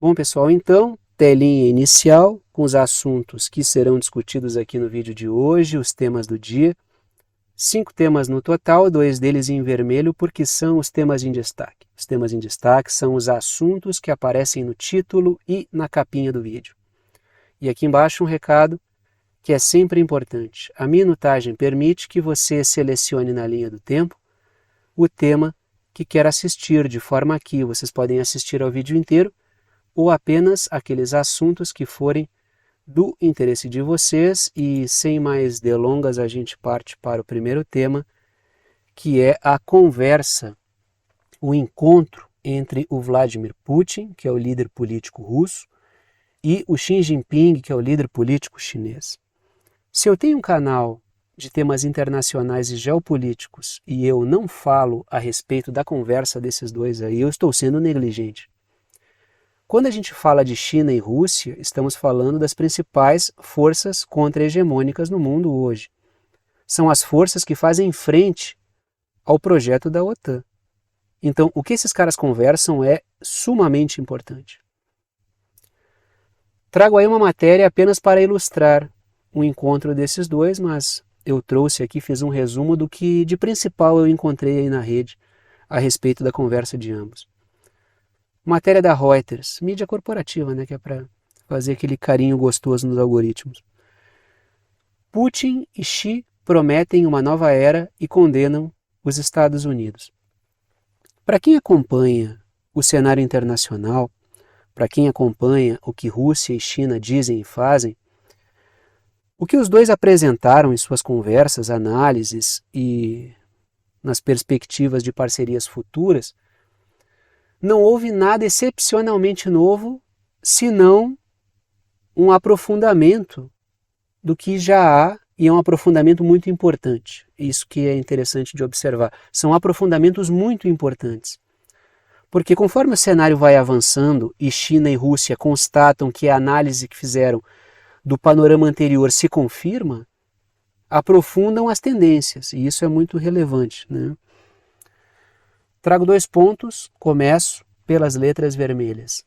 Bom, pessoal, então, telinha inicial com os assuntos que serão discutidos aqui no vídeo de hoje, os temas do dia. 5 temas no total, 2 deles em vermelho, porque são os temas em destaque. Os temas em destaque são os assuntos que aparecem no título e na capinha do vídeo. E aqui embaixo um recado que é sempre importante. A minutagem permite que você selecione na linha do tempo o tema que quer assistir, de forma que vocês podem assistir ao vídeo inteiro ou apenas aqueles assuntos que forem do interesse de vocês. E sem mais delongas, a gente parte para o primeiro tema, que é a conversa, o encontro entre o Vladimir Putin, que é o líder político russo, e o Xi Jinping, que é o líder político chinês. Se eu tenho um canal de temas internacionais e geopolíticos e eu não falo a respeito da conversa desses dois aí, eu estou sendo negligente. Quando a gente fala de China e Rússia, estamos falando das principais forças contra-hegemônicas no mundo hoje. São as forças que fazem frente ao projeto da OTAN. Então, o que esses caras conversam é sumamente importante. Trago aí uma matéria apenas para ilustrar o encontro desses dois, mas eu trouxe aqui, fiz um resumo do que de principal eu encontrei aí na rede a respeito da conversa de ambos. Matéria da Reuters, mídia corporativa, né, que é para fazer aquele carinho gostoso nos algoritmos. Putin e Xi prometem uma nova era e condenam os Estados Unidos. Para quem acompanha o cenário internacional, para quem acompanha o que Rússia e China dizem e fazem, o que os dois apresentaram em suas conversas, análises e nas perspectivas de parcerias futuras, não houve nada excepcionalmente novo, senão um aprofundamento do que já há, e é um aprofundamento muito importante. Isso que é interessante de observar. São aprofundamentos muito importantes. Porque conforme o cenário vai avançando e China e Rússia constatam que a análise que fizeram do panorama anterior se confirma, aprofundam as tendências, e isso é muito relevante, né? Trago 2 pontos, começo pelas letras vermelhas.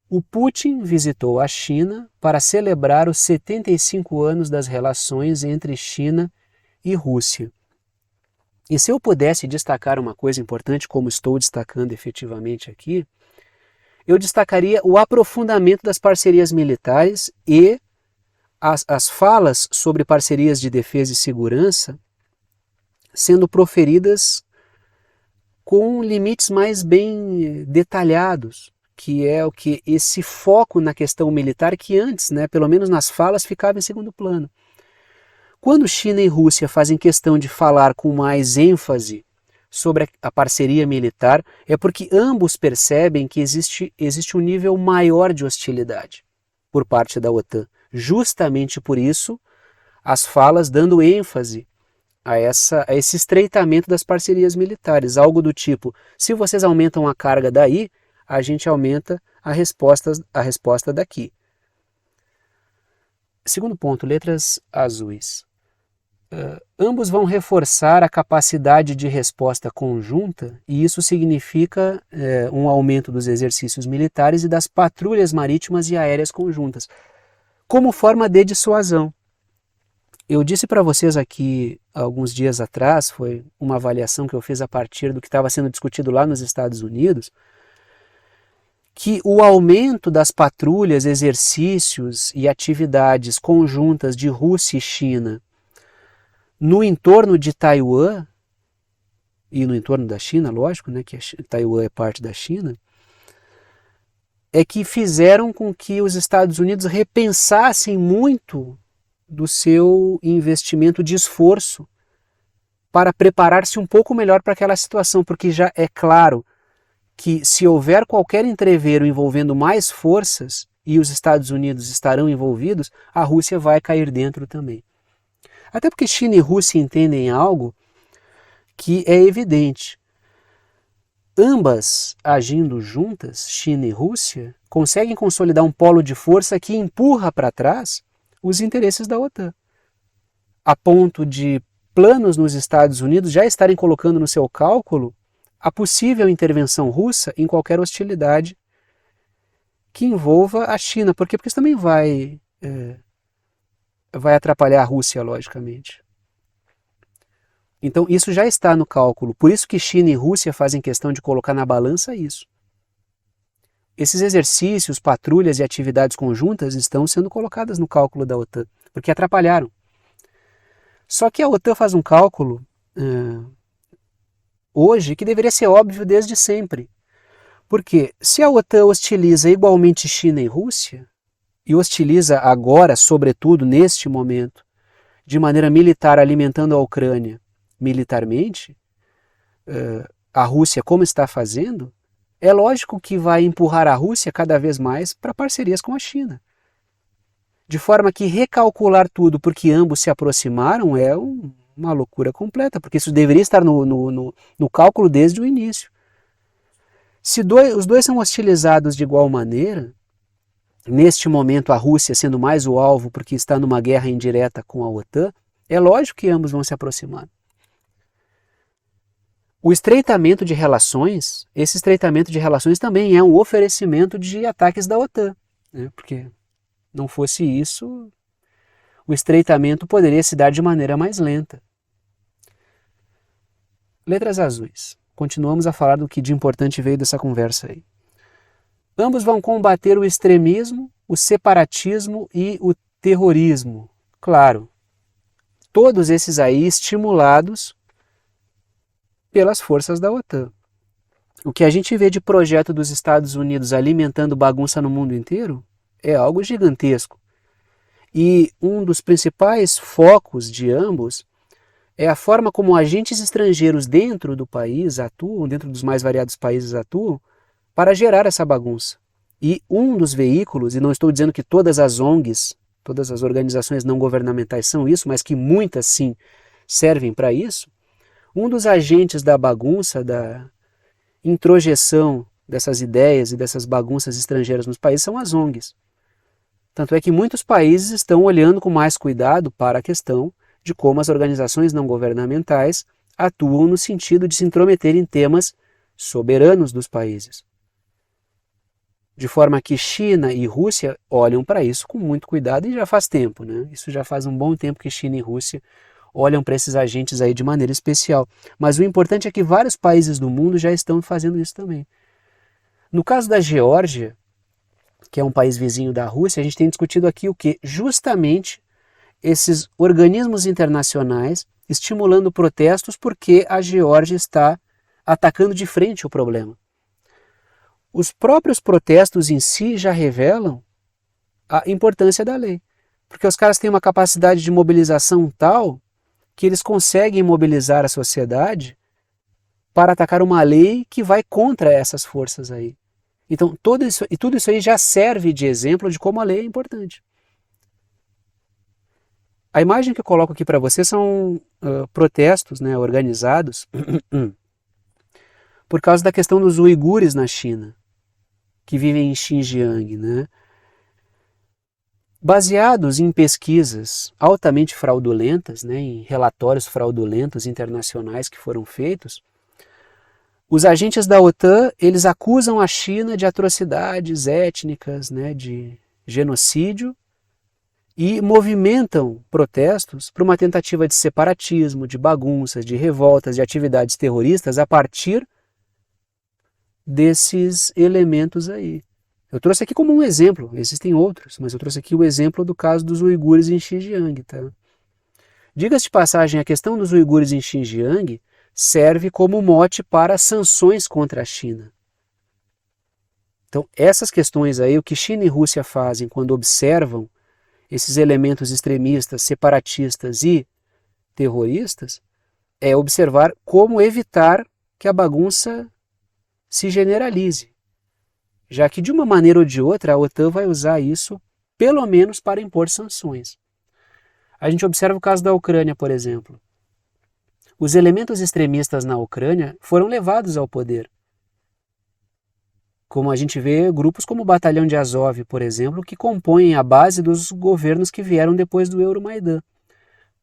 O Putin visitou a China para celebrar os 75 anos das relações entre China e Rússia. E se eu pudesse destacar uma coisa importante, como estou destacando efetivamente aqui, eu destacaria o aprofundamento das parcerias militares e as falas sobre parcerias de defesa e segurança sendo proferidas com limites mais bem detalhados, que é o que esse foco na questão militar que antes, né, pelo menos nas falas, ficava em segundo plano. Quando China e Rússia fazem questão de falar com mais ênfase sobre a parceria militar, é porque ambos percebem que existe um nível maior de hostilidade por parte da OTAN. Justamente por isso, as falas dando ênfase a esse estreitamento das parcerias militares, algo do tipo, se vocês aumentam a carga daí, a gente aumenta a resposta daqui. Segundo ponto, letras azuis. Ambos vão reforçar a capacidade de resposta conjunta, e isso significa um aumento dos exercícios militares e das patrulhas marítimas e aéreas conjuntas, como forma de dissuasão. Eu disse para vocês aqui alguns dias atrás, foi uma avaliação que eu fiz a partir do que estava sendo discutido lá nos Estados Unidos, que o aumento das patrulhas, exercícios e atividades conjuntas de Rússia e China no entorno de Taiwan, e no entorno da China, lógico, né, que Taiwan é parte da China, é que fizeram com que os Estados Unidos repensassem muito do seu investimento de esforço para preparar-se um pouco melhor para aquela situação, porque já é claro que se houver qualquer entreveiro envolvendo mais forças e os Estados Unidos estarão envolvidos, a Rússia vai cair dentro também. Até porque China e Rússia entendem algo que é evidente. Ambas agindo juntas, China e Rússia, conseguem consolidar um polo de força que empurra para trás os interesses da OTAN, a ponto de planos nos Estados Unidos já estarem colocando no seu cálculo a possível intervenção russa em qualquer hostilidade que envolva a China. Por quê? Porque isso também vai atrapalhar a Rússia, logicamente. Então isso já está no cálculo. Por isso que China e Rússia fazem questão de colocar na balança isso. Esses exercícios, patrulhas e atividades conjuntas estão sendo colocadas no cálculo da OTAN, porque atrapalharam. Só que a OTAN faz um cálculo hoje que deveria ser óbvio desde sempre. Porque se a OTAN hostiliza igualmente China e Rússia, e hostiliza agora, sobretudo neste momento, de maneira militar, alimentando a Ucrânia militarmente, a Rússia como está fazendo, é lógico que vai empurrar a Rússia cada vez mais para parcerias com a China. De forma que recalcular tudo porque ambos se aproximaram é uma loucura completa, porque isso deveria estar no cálculo desde o início. Se os dois são hostilizados de igual maneira, neste momento a Rússia sendo mais o alvo porque está numa guerra indireta com a OTAN, é lógico que ambos vão se aproximar. O estreitamento de relações, esse estreitamento de relações também é um oferecimento de ataques da OTAN, né? Porque não fosse isso, o estreitamento poderia se dar de maneira mais lenta. Letras azuis. Continuamos a falar do que de importante veio dessa conversa aí. Ambos vão combater o extremismo, o separatismo e o terrorismo. Claro, todos esses aí estimulados pelas forças da OTAN. O que a gente vê de projeto dos Estados Unidos alimentando bagunça no mundo inteiro é algo gigantesco. E um dos principais focos de ambos é a forma como agentes estrangeiros dentro do país atuam, dentro dos mais variados países atuam, para gerar essa bagunça. E um dos veículos, e não estou dizendo que todas as ONGs, todas as organizações não governamentais são isso, mas que muitas sim servem para isso, um dos agentes da bagunça, da introjeção dessas ideias e dessas bagunças estrangeiras nos países são as ONGs. Tanto é que muitos países estão olhando com mais cuidado para a questão de como as organizações não governamentais atuam no sentido de se intrometer em temas soberanos dos países. De forma que China e Rússia olham para isso com muito cuidado e já faz tempo, né? Isso já faz um bom tempo que China e Rússia olham para esses agentes aí de maneira especial. Mas o importante é que vários países do mundo já estão fazendo isso também. No caso da Geórgia, que é um país vizinho da Rússia, a gente tem discutido aqui o que? Justamente esses organismos internacionais estimulando protestos porque a Geórgia está atacando de frente o problema. Os próprios protestos em si já revelam a importância da lei, porque os caras têm uma capacidade de mobilização tal que eles conseguem mobilizar a sociedade para atacar uma lei que vai contra essas forças aí. Então, tudo isso aí já serve de exemplo de como a lei é importante. A imagem que eu coloco aqui para você são protestos, né, organizados por causa da questão dos uigures na China, que vivem em Xinjiang, né? Baseados em pesquisas altamente fraudulentas, né, em relatórios fraudulentos internacionais que foram feitos, os agentes da OTAN, eles acusam a China de atrocidades étnicas, né, de genocídio, e movimentam protestos para uma tentativa de separatismo, de bagunças, de revoltas, de atividades terroristas a partir desses elementos aí. Eu trouxe aqui como um exemplo, existem outros, mas eu trouxe aqui o exemplo do caso dos uigures em Xinjiang. Tá? Diga-se de passagem, a questão dos uigures em Xinjiang serve como mote para sanções contra a China. Então, essas questões aí, o que China e Rússia fazem quando observam esses elementos extremistas, separatistas e terroristas, é observar como evitar que a bagunça se generalize. Já que de uma maneira ou de outra a OTAN vai usar isso, pelo menos para impor sanções. A gente observa o caso da Ucrânia, por exemplo. Os elementos extremistas na Ucrânia foram levados ao poder. Como a gente vê grupos como o Batalhão de Azov, por exemplo, que compõem a base dos governos que vieram depois do Euromaidan.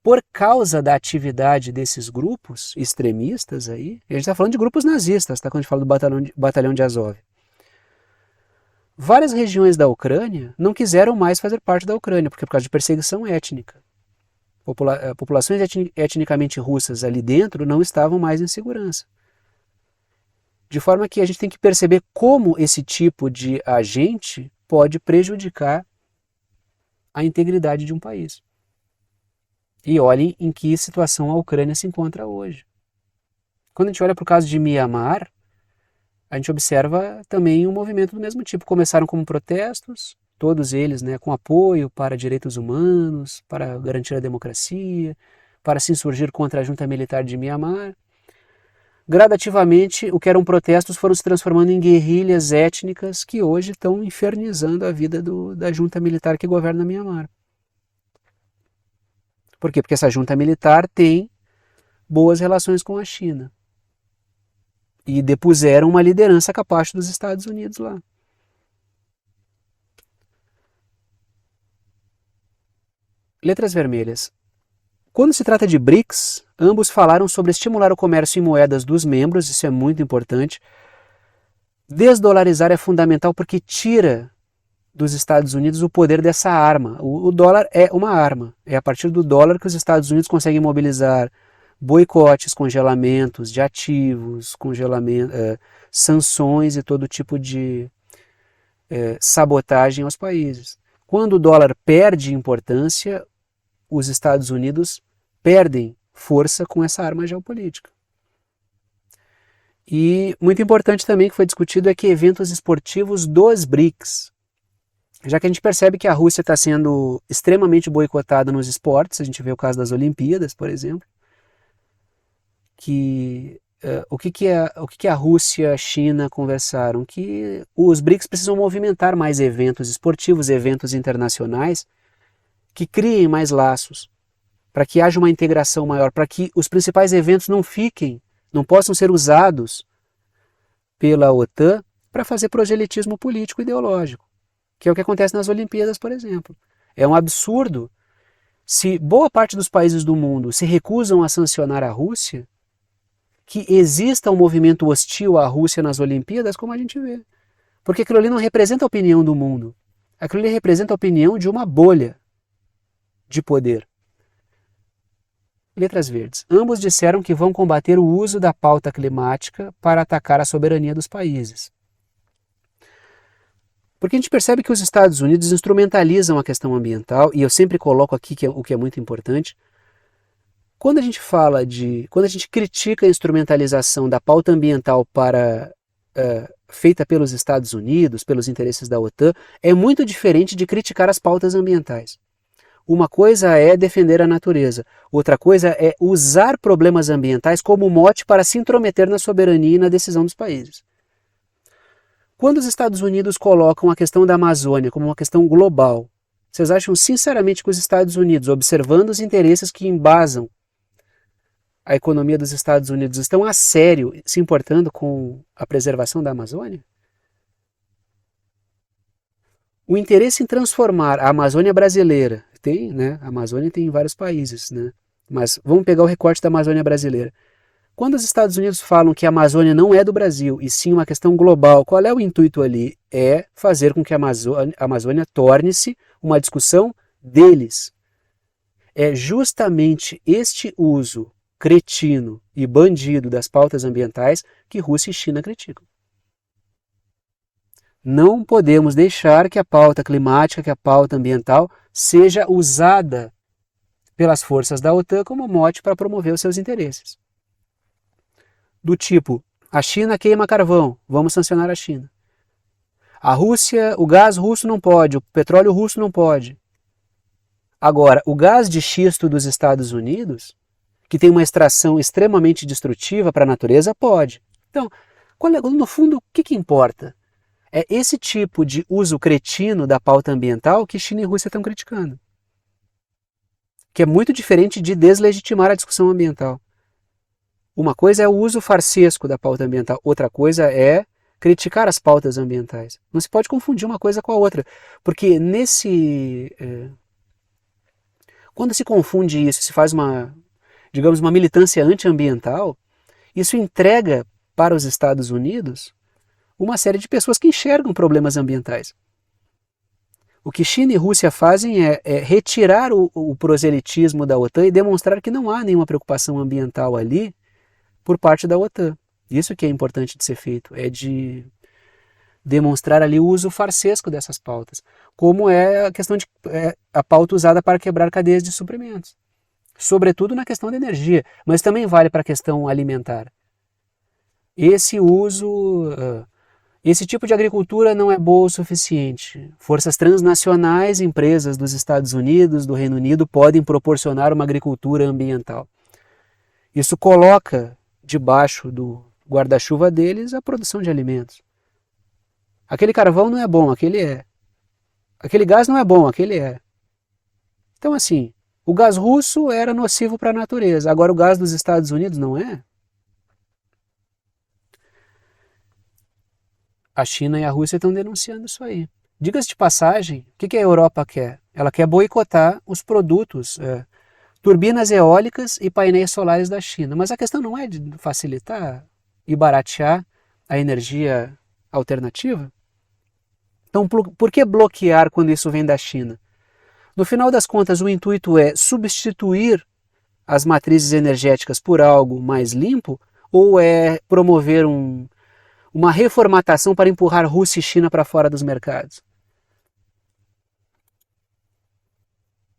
Por causa da atividade desses grupos extremistas aí, a gente está falando de grupos nazistas, tá? Quando a gente fala do Batalhão de Azov. Várias regiões da Ucrânia não quiseram mais fazer parte da Ucrânia, porque por causa de perseguição étnica. Populações etnicamente russas ali dentro não estavam mais em segurança. De forma que a gente tem que perceber como esse tipo de agente pode prejudicar a integridade de um país. E olhem em que situação a Ucrânia se encontra hoje. Quando a gente olha para o caso de Mianmar, a gente observa também um movimento do mesmo tipo. Começaram como protestos, todos eles, né, com apoio para direitos humanos, para garantir a democracia, para se insurgir contra a junta militar de Mianmar. Gradativamente, o que eram protestos foram se transformando em guerrilhas étnicas que hoje estão infernizando a vida da junta militar que governa Mianmar. Por quê? Porque essa junta militar tem boas relações com a China. E depuseram uma liderança capaz dos Estados Unidos lá. Letras vermelhas. Quando se trata de BRICS, ambos falaram sobre estimular o comércio em moedas dos membros, isso é muito importante. Desdolarizar é fundamental porque tira dos Estados Unidos o poder dessa arma. O dólar é uma arma. É a partir do dólar que os Estados Unidos conseguem mobilizar boicotes, congelamentos de ativos, sanções e todo tipo de sabotagem aos países. Quando o dólar perde importância, os Estados Unidos perdem força com essa arma geopolítica. E muito importante também que foi discutido é que eventos esportivos dos BRICS, já que a gente percebe que a Rússia está sendo extremamente boicotada nos esportes, a gente vê o caso das Olimpíadas, por exemplo, que o que a Rússia e a China conversaram? Que os BRICS precisam movimentar mais eventos esportivos, eventos internacionais, que criem mais laços, para que haja uma integração maior, para que os principais eventos não possam ser usados pela OTAN para fazer proselitismo político e ideológico, que é o que acontece nas Olimpíadas, por exemplo. É um absurdo se boa parte dos países do mundo se recusam a sancionar a Rússia, que exista um movimento hostil à Rússia nas Olimpíadas, como a gente vê. Porque aquilo ali não representa a opinião do mundo. Aquilo ali representa a opinião de uma bolha de poder. Letras verdes. Ambos disseram que vão combater o uso da pauta climática para atacar a soberania dos países. Porque a gente percebe que os Estados Unidos instrumentalizam a questão ambiental, e eu sempre coloco aqui o que é muito importante. Quando a gente critica a instrumentalização da pauta ambiental feita pelos Estados Unidos, pelos interesses da OTAN, é muito diferente de criticar as pautas ambientais. Uma coisa é defender a natureza, outra coisa é usar problemas ambientais como mote para se intrometer na soberania e na decisão dos países. Quando os Estados Unidos colocam a questão da Amazônia como uma questão global, vocês acham sinceramente que os Estados Unidos, observando os interesses que embasam a economia dos Estados Unidos, estão a sério se importando com a preservação da Amazônia? O interesse em transformar a Amazônia brasileira, a Amazônia tem em vários países, né? Mas vamos pegar o recorte da Amazônia brasileira. Quando os Estados Unidos falam que a Amazônia não é do Brasil, e sim uma questão global, qual é o intuito ali? É fazer com que a Amazônia torne-se uma discussão deles. É justamente este uso cretino e bandido das pautas ambientais que Rússia e China criticam. Não podemos deixar que a pauta climática, que a pauta ambiental, seja usada pelas forças da OTAN como mote para promover os seus interesses. Do tipo, a China queima carvão, vamos sancionar a China. A Rússia, o gás russo não pode, o petróleo russo não pode. Agora, o gás de xisto dos Estados Unidos, que tem uma extração extremamente destrutiva para a natureza, pode. Então, no fundo, o que importa? É esse tipo de uso cretino da pauta ambiental que China e Rússia estão criticando. Que é muito diferente de deslegitimar a discussão ambiental. Uma coisa é o uso farsesco da pauta ambiental, outra coisa é criticar as pautas ambientais. Não se pode confundir uma coisa com a outra, porque quando se confunde isso, se faz uma militância antiambiental, isso entrega para os Estados Unidos uma série de pessoas que enxergam problemas ambientais. O que China e Rússia fazem é retirar o proselitismo da OTAN e demonstrar que não há nenhuma preocupação ambiental ali por parte da OTAN. Isso que é importante de ser feito, é de demonstrar ali o uso farsesco dessas pautas, como é a questão de a pauta usada para quebrar cadeias de suprimentos, sobretudo na questão da energia, mas também vale para a questão alimentar. Esse uso, esse tipo de agricultura não é boa o suficiente. Forças transnacionais, empresas dos Estados Unidos, do Reino Unido, podem proporcionar uma agricultura ambiental. Isso coloca debaixo do guarda-chuva deles a produção de alimentos. Aquele carvão não é bom, aquele é. Aquele gás não é bom, aquele é. Então, assim, o gás russo era nocivo para a natureza, agora o gás dos Estados Unidos não é? A China e a Rússia estão denunciando isso aí. Diga-se de passagem, o que a Europa quer? Ela quer boicotar os produtos, turbinas eólicas e painéis solares da China. Mas a questão não é de facilitar e baratear a energia alternativa? Então, por que bloquear quando isso vem da China? No final das contas, o intuito é substituir as matrizes energéticas por algo mais limpo ou é promover uma reformatação para empurrar Rússia e China para fora dos mercados?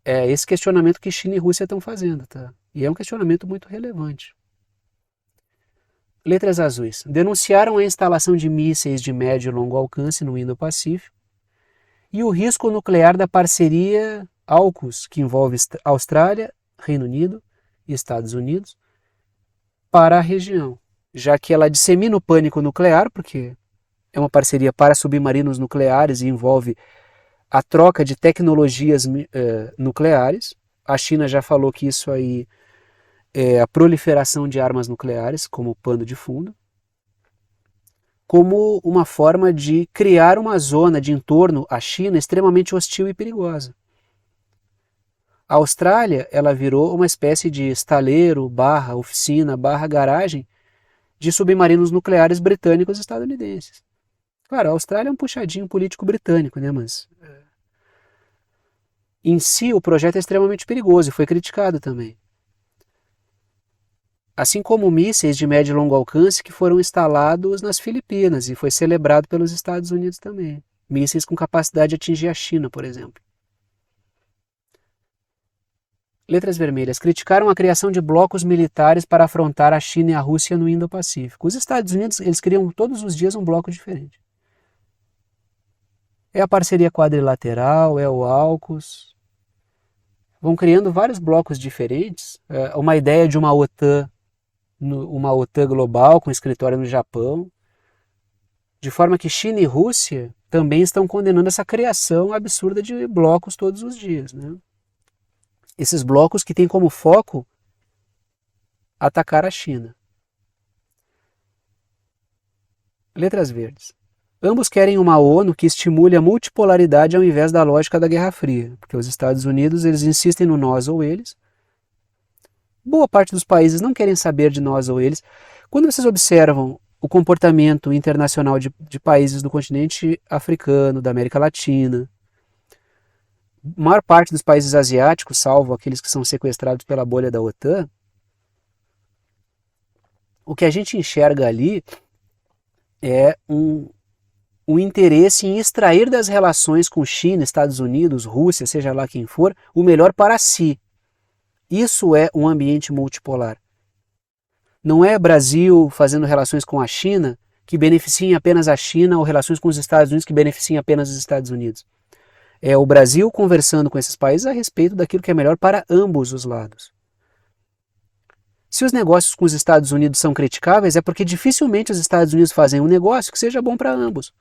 É esse questionamento que China e Rússia estão fazendo, tá? E é um questionamento muito relevante. Letras azuis. Denunciaram a instalação de mísseis de médio e longo alcance no Indo-Pacífico e o risco nuclear da parceria AUKUS, que envolve Austrália, Reino Unido e Estados Unidos, para a região, já que ela dissemina o pânico nuclear, porque é uma parceria para submarinos nucleares e envolve a troca de tecnologias nucleares. A China já falou que isso aí é a proliferação de armas nucleares como pano de fundo, como uma forma de criar uma zona de entorno à China extremamente hostil e perigosa. A Austrália, ela virou uma espécie de estaleiro, barra oficina, barra garagem de submarinos nucleares britânicos e estadunidenses. Claro, a Austrália é um puxadinho político britânico, né? Mas em si o projeto é extremamente perigoso e foi criticado também. Assim como mísseis de médio e longo alcance que foram instalados nas Filipinas e foi celebrado pelos Estados Unidos também. Mísseis com capacidade de atingir a China, por exemplo. Letras vermelhas. Criticaram a criação de blocos militares para afrontar a China e a Rússia no Indo-Pacífico. Os Estados Unidos, eles criam todos os dias um bloco diferente. É a parceria quadrilateral, é o AUKUS. Vão criando vários blocos diferentes. Uma ideia de uma OTAN global com escritório no Japão, de forma que China e Rússia também estão condenando essa criação absurda de blocos todos os dias, né? Esses blocos que têm como foco atacar a China. Letras verdes. Ambos querem uma ONU que estimule a multipolaridade ao invés da lógica da Guerra Fria, porque os Estados Unidos eles insistem no nós ou eles. Boa parte dos países não querem saber de nós ou eles. Quando vocês observam o comportamento internacional de países do continente africano, da América Latina, a maior parte dos países asiáticos, salvo aqueles que são sequestrados pela bolha da OTAN, o que a gente enxerga ali é um interesse em extrair das relações com China, Estados Unidos, Rússia, seja lá quem for, o melhor para si. Isso é um ambiente multipolar. Não é Brasil fazendo relações com a China que beneficiem apenas a China ou relações com os Estados Unidos que beneficiem apenas os Estados Unidos. É o Brasil conversando com esses países a respeito daquilo que é melhor para ambos os lados. Se os negócios com os Estados Unidos são criticáveis, é porque dificilmente os Estados Unidos fazem um negócio que seja bom para ambos.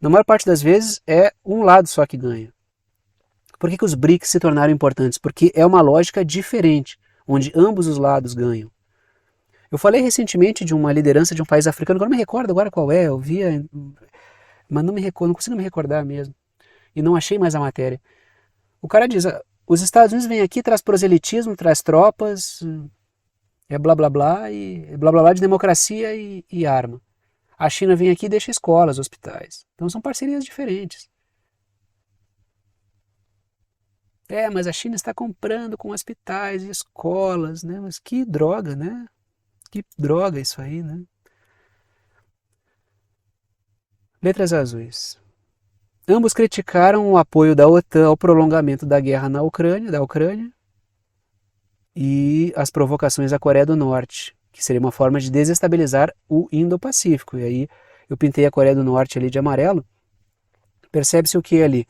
Na maior parte das vezes é um lado só que ganha. Por que os BRICS se tornaram importantes? Porque é uma lógica diferente, onde ambos os lados ganham. Eu falei recentemente de uma liderança de um país africano, agora não me recordo agora qual é, eu via, mas não consigo me recordar mesmo. E não achei mais a matéria. O cara diz, os Estados Unidos vêm aqui, traz proselitismo, traz tropas, é blá blá blá, e blá blá blá de democracia e arma. A China vem aqui e deixa escolas, hospitais. Então são parcerias diferentes. Mas a China está comprando com hospitais e escolas, né? Mas que droga, né? Que droga isso aí, né? Letras azuis. Ambos criticaram o apoio da OTAN ao prolongamento da guerra da Ucrânia, e as provocações à Coreia do Norte, que seria uma forma de desestabilizar o Indo-Pacífico. E aí eu pintei a Coreia do Norte ali de amarelo. Percebe-se o que ali?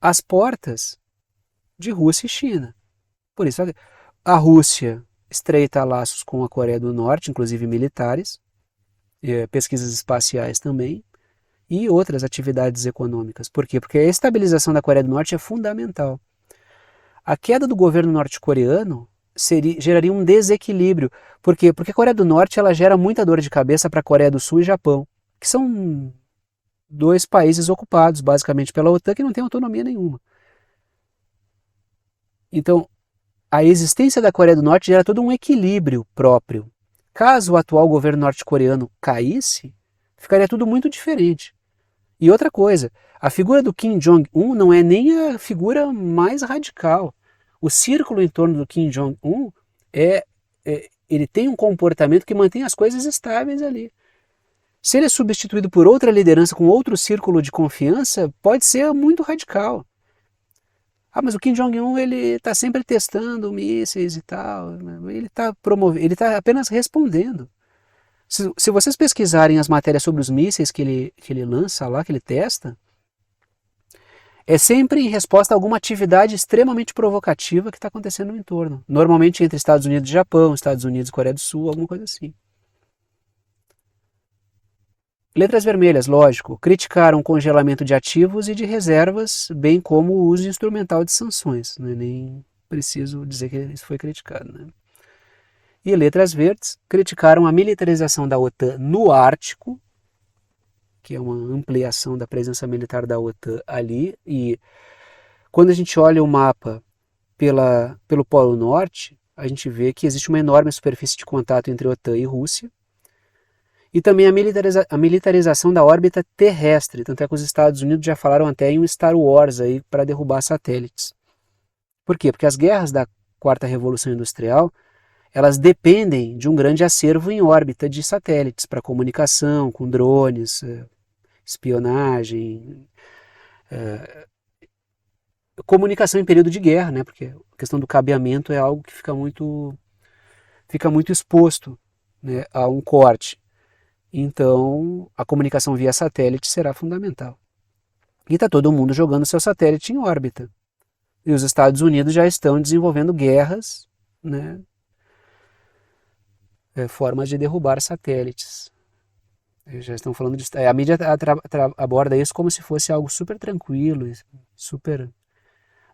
As portas de Rússia e China. Por isso a Rússia estreita laços com a Coreia do Norte, inclusive militares, pesquisas espaciais também, e outras atividades econômicas. Por quê? Porque a estabilização da Coreia do Norte é fundamental. A queda do governo norte-coreano geraria um desequilíbrio. Por quê? Porque a Coreia do Norte ela gera muita dor de cabeça para a Coreia do Sul e Japão, que são dois países ocupados basicamente pela OTAN que não tem autonomia nenhuma. Então, a existência da Coreia do Norte gera todo um equilíbrio próprio. Caso o atual governo norte-coreano caísse, ficaria tudo muito diferente. E outra coisa, a figura do Kim Jong-un não é nem a figura mais radical. O círculo em torno do Kim Jong-un ele tem um comportamento que mantém as coisas estáveis ali. Se ele é substituído por outra liderança com outro círculo de confiança, pode ser muito radical. Mas o Kim Jong-un ele está sempre testando mísseis e tal. Ele está apenas respondendo. Se vocês pesquisarem as matérias sobre os mísseis que ele lança lá, que ele testa, é sempre em resposta a alguma atividade extremamente provocativa que está acontecendo no entorno. Normalmente entre Estados Unidos e Japão, Estados Unidos e Coreia do Sul, alguma coisa assim. Letras vermelhas, lógico, criticaram o congelamento de ativos e de reservas, bem como o uso instrumental de sanções. Não é nem preciso dizer que isso foi criticado. Né? E letras verdes criticaram a militarização da OTAN no Ártico, que é uma ampliação da presença militar da OTAN ali. E quando a gente olha o mapa pelo Polo Norte, a gente vê que existe uma enorme superfície de contato entre OTAN e Rússia. E também a militarização da órbita terrestre, tanto é que os Estados Unidos já falaram até em um Star Wars aí para derrubar satélites. Por quê? Porque as guerras da Quarta Revolução Industrial, elas dependem de um grande acervo em órbita de satélites para comunicação, com drones, espionagem, comunicação em período de guerra, né? Porque a questão do cabeamento é algo que fica muito exposto, né, a um corte. Então, a comunicação via satélite será fundamental. E está todo mundo jogando seu satélite em órbita. E os Estados Unidos já estão desenvolvendo guerras, né, formas de derrubar satélites. Eles já estão falando disso. A mídia aborda isso como se fosse algo super tranquilo, super,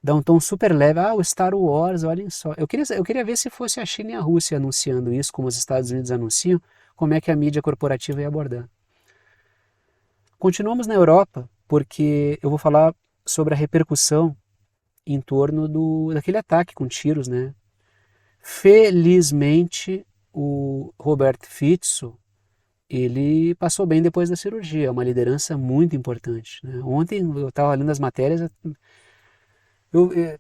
dá um tom super leve. O Star Wars, olhem só. Eu queria ver se fosse a China e a Rússia anunciando isso, como os Estados Unidos anunciam, como é que a mídia corporativa ia abordar. Continuamos na Europa, porque eu vou falar sobre a repercussão em torno daquele ataque com tiros, né? Felizmente, o Robert Fico, ele passou bem depois da cirurgia, é uma liderança muito importante. Né? Ontem eu estava lendo as matérias, eu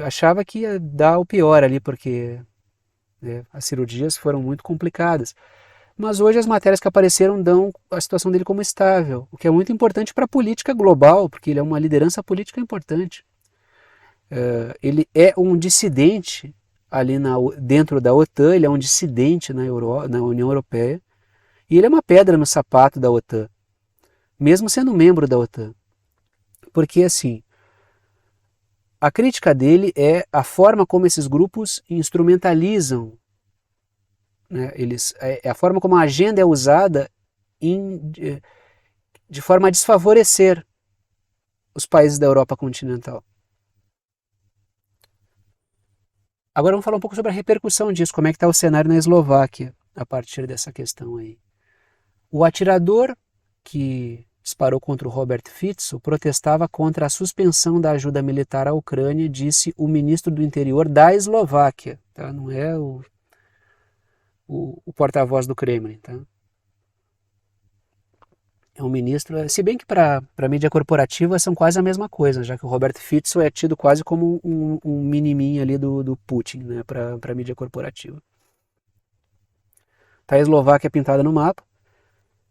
achava que ia dar o pior ali, porque as cirurgias foram muito complicadas. Mas hoje as matérias que apareceram dão a situação dele como estável, o que é muito importante para a política global, porque ele é uma liderança política importante. Ele é um dissidente ali dentro da OTAN, ele é um dissidente na União Europeia, e ele é uma pedra no sapato da OTAN, mesmo sendo membro da OTAN. Porque assim, a crítica dele é a forma como esses grupos instrumentalizam, né, a forma como a agenda é usada de forma a desfavorecer os países da Europa continental. Agora vamos falar um pouco sobre a repercussão disso, como é que está o cenário na Eslováquia a partir dessa questão aí. O atirador que disparou contra o Robert Fico protestava contra a suspensão da ajuda militar à Ucrânia, disse o ministro do interior da Eslováquia, tá? Não é o porta-voz do Kremlin. Tá? É um ministro, se bem que para a mídia corporativa são quase a mesma coisa, já que o Robert Fico é tido quase como um mini-mim ali do Putin, né, para a mídia corporativa. Tá a Eslováquia pintada no mapa,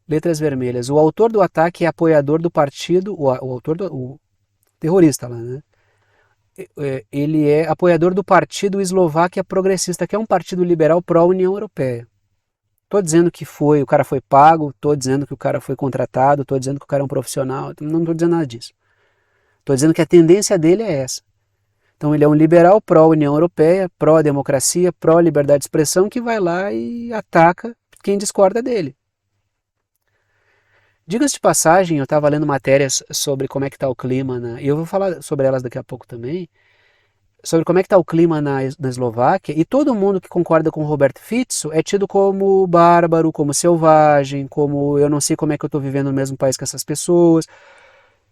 letras vermelhas. O autor do ataque é apoiador do partido, o autor o terrorista lá, né? Ele é apoiador do partido Eslováquia Progressista, que é um partido liberal pró-União Europeia. Tô dizendo que o cara foi pago, tô dizendo que o cara foi contratado, tô dizendo que o cara é um profissional, não tô dizendo nada disso. Tô dizendo que a tendência dele é essa. Então ele é um liberal pró-União Europeia, pró-democracia, pró-liberdade de expressão, que vai lá e ataca quem discorda dele. Diga-se de passagem, eu estava lendo matérias sobre como é que está o clima, e eu vou falar sobre elas daqui a pouco também, sobre como é que está o clima na Eslováquia, e todo mundo que concorda com o Roberto Fico é tido como bárbaro, como selvagem, como eu não sei como é que eu estou vivendo no mesmo país que essas pessoas,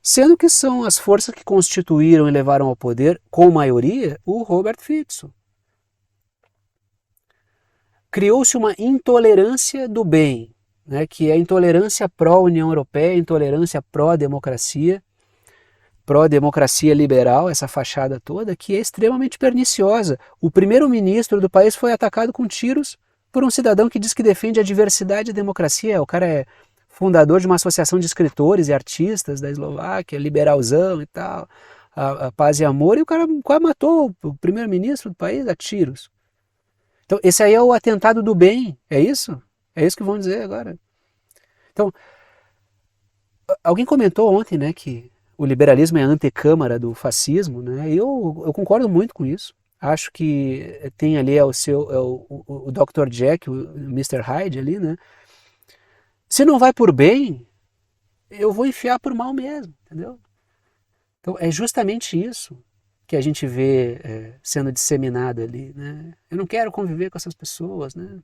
sendo que são as forças que constituíram e levaram ao poder, com maioria, o Robert Fico. Criou-se uma intolerância do bem, né, que é a intolerância pró-União Europeia, intolerância pró-democracia, pró-democracia liberal, essa fachada toda, que é extremamente perniciosa. O primeiro-ministro do país foi atacado com tiros por um cidadão que diz que defende a diversidade e a democracia. O cara é fundador de uma associação de escritores e artistas da Eslováquia, liberalzão e tal, a paz e amor, e o cara quase matou o primeiro-ministro do país a tiros. Então, esse aí é o atentado do bem, é isso? É isso que vão dizer agora. Então, alguém comentou ontem, né, que o liberalismo é a antecâmara do fascismo, né? E eu concordo muito com isso. Acho que tem ali o Dr. Jack, o Mr. Hyde ali, né? Se não vai por bem, eu vou enfiar por mal mesmo, entendeu? Então é justamente isso que a gente vê sendo disseminado ali, né? Eu não quero conviver com essas pessoas, né?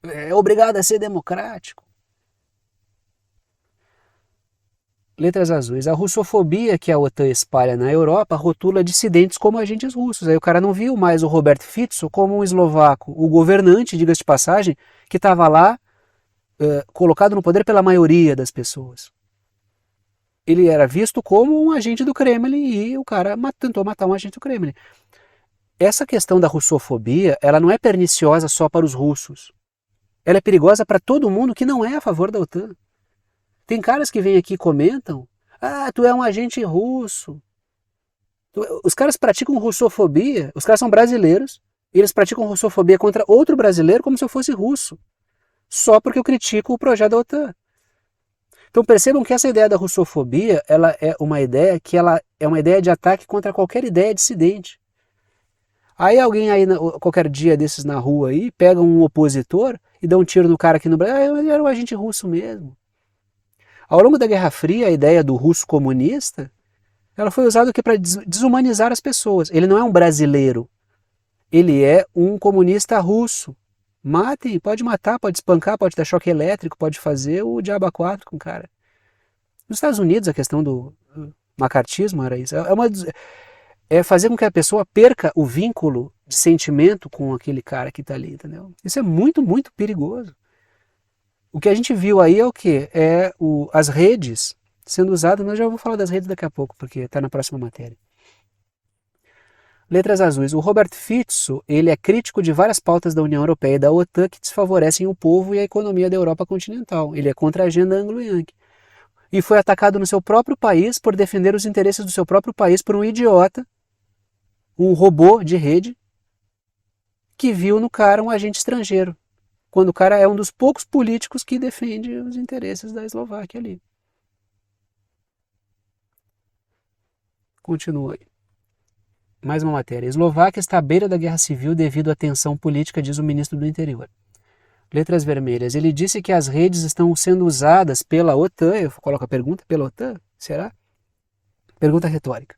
É obrigado a ser democrático. Letras azuis. A russofobia que a OTAN espalha na Europa rotula dissidentes como agentes russos. Aí o cara não viu mais o Robert Fico como um eslovaco, o governante, diga-se de passagem, que estava lá colocado no poder pela maioria das pessoas. Ele era visto como um agente do Kremlin e o cara tentou matar um agente do Kremlin. Essa questão da russofobia, ela não é perniciosa só para os russos. Ela é perigosa para todo mundo que não é a favor da OTAN. Tem caras que vêm aqui e comentam: ah, tu é um agente russo. Os caras praticam russofobia, os caras são brasileiros, e eles praticam russofobia contra outro brasileiro como se eu fosse russo, só porque eu critico o projeto da OTAN. Então percebam que essa ideia da russofobia, ela é uma ideia que ela é uma ideia de ataque contra qualquer ideia dissidente. Aí alguém aí, qualquer dia desses na rua aí, pega um opositor e dá um tiro no cara aqui no Brasil, ah, ele era um agente russo mesmo. Ao longo da Guerra Fria, a ideia do russo comunista, ela foi usada para desumanizar as pessoas. Ele não é um brasileiro, ele é um comunista russo. Matem, pode matar, pode espancar, pode dar choque elétrico, pode fazer o diabo 4 com o cara. Nos Estados Unidos, a questão do macartismo era isso. É fazer com que a pessoa perca o vínculo de sentimento com aquele cara que está ali, entendeu? Isso é muito, muito perigoso. O que a gente viu aí é o quê? As redes sendo usadas, mas já vou falar das redes daqui a pouco, porque está na próxima matéria. Letras azuis. O Robert Fico, ele é crítico de várias pautas da União Europeia e da OTAN que desfavorecem o povo e a economia da Europa continental. Ele é contra a agenda anglo-yankee. E foi atacado no seu próprio país por defender os interesses do seu próprio país por um idiota, um robô de rede, que viu no cara um agente estrangeiro, quando o cara é um dos poucos políticos que defende os interesses da Eslováquia ali. Continua aí. Mais uma matéria. A Eslováquia está à beira da guerra civil devido à tensão política, diz o ministro do Interior. Letras vermelhas. Ele disse que as redes estão sendo usadas pela OTAN. Eu coloco a pergunta: pela OTAN? Será? Pergunta retórica.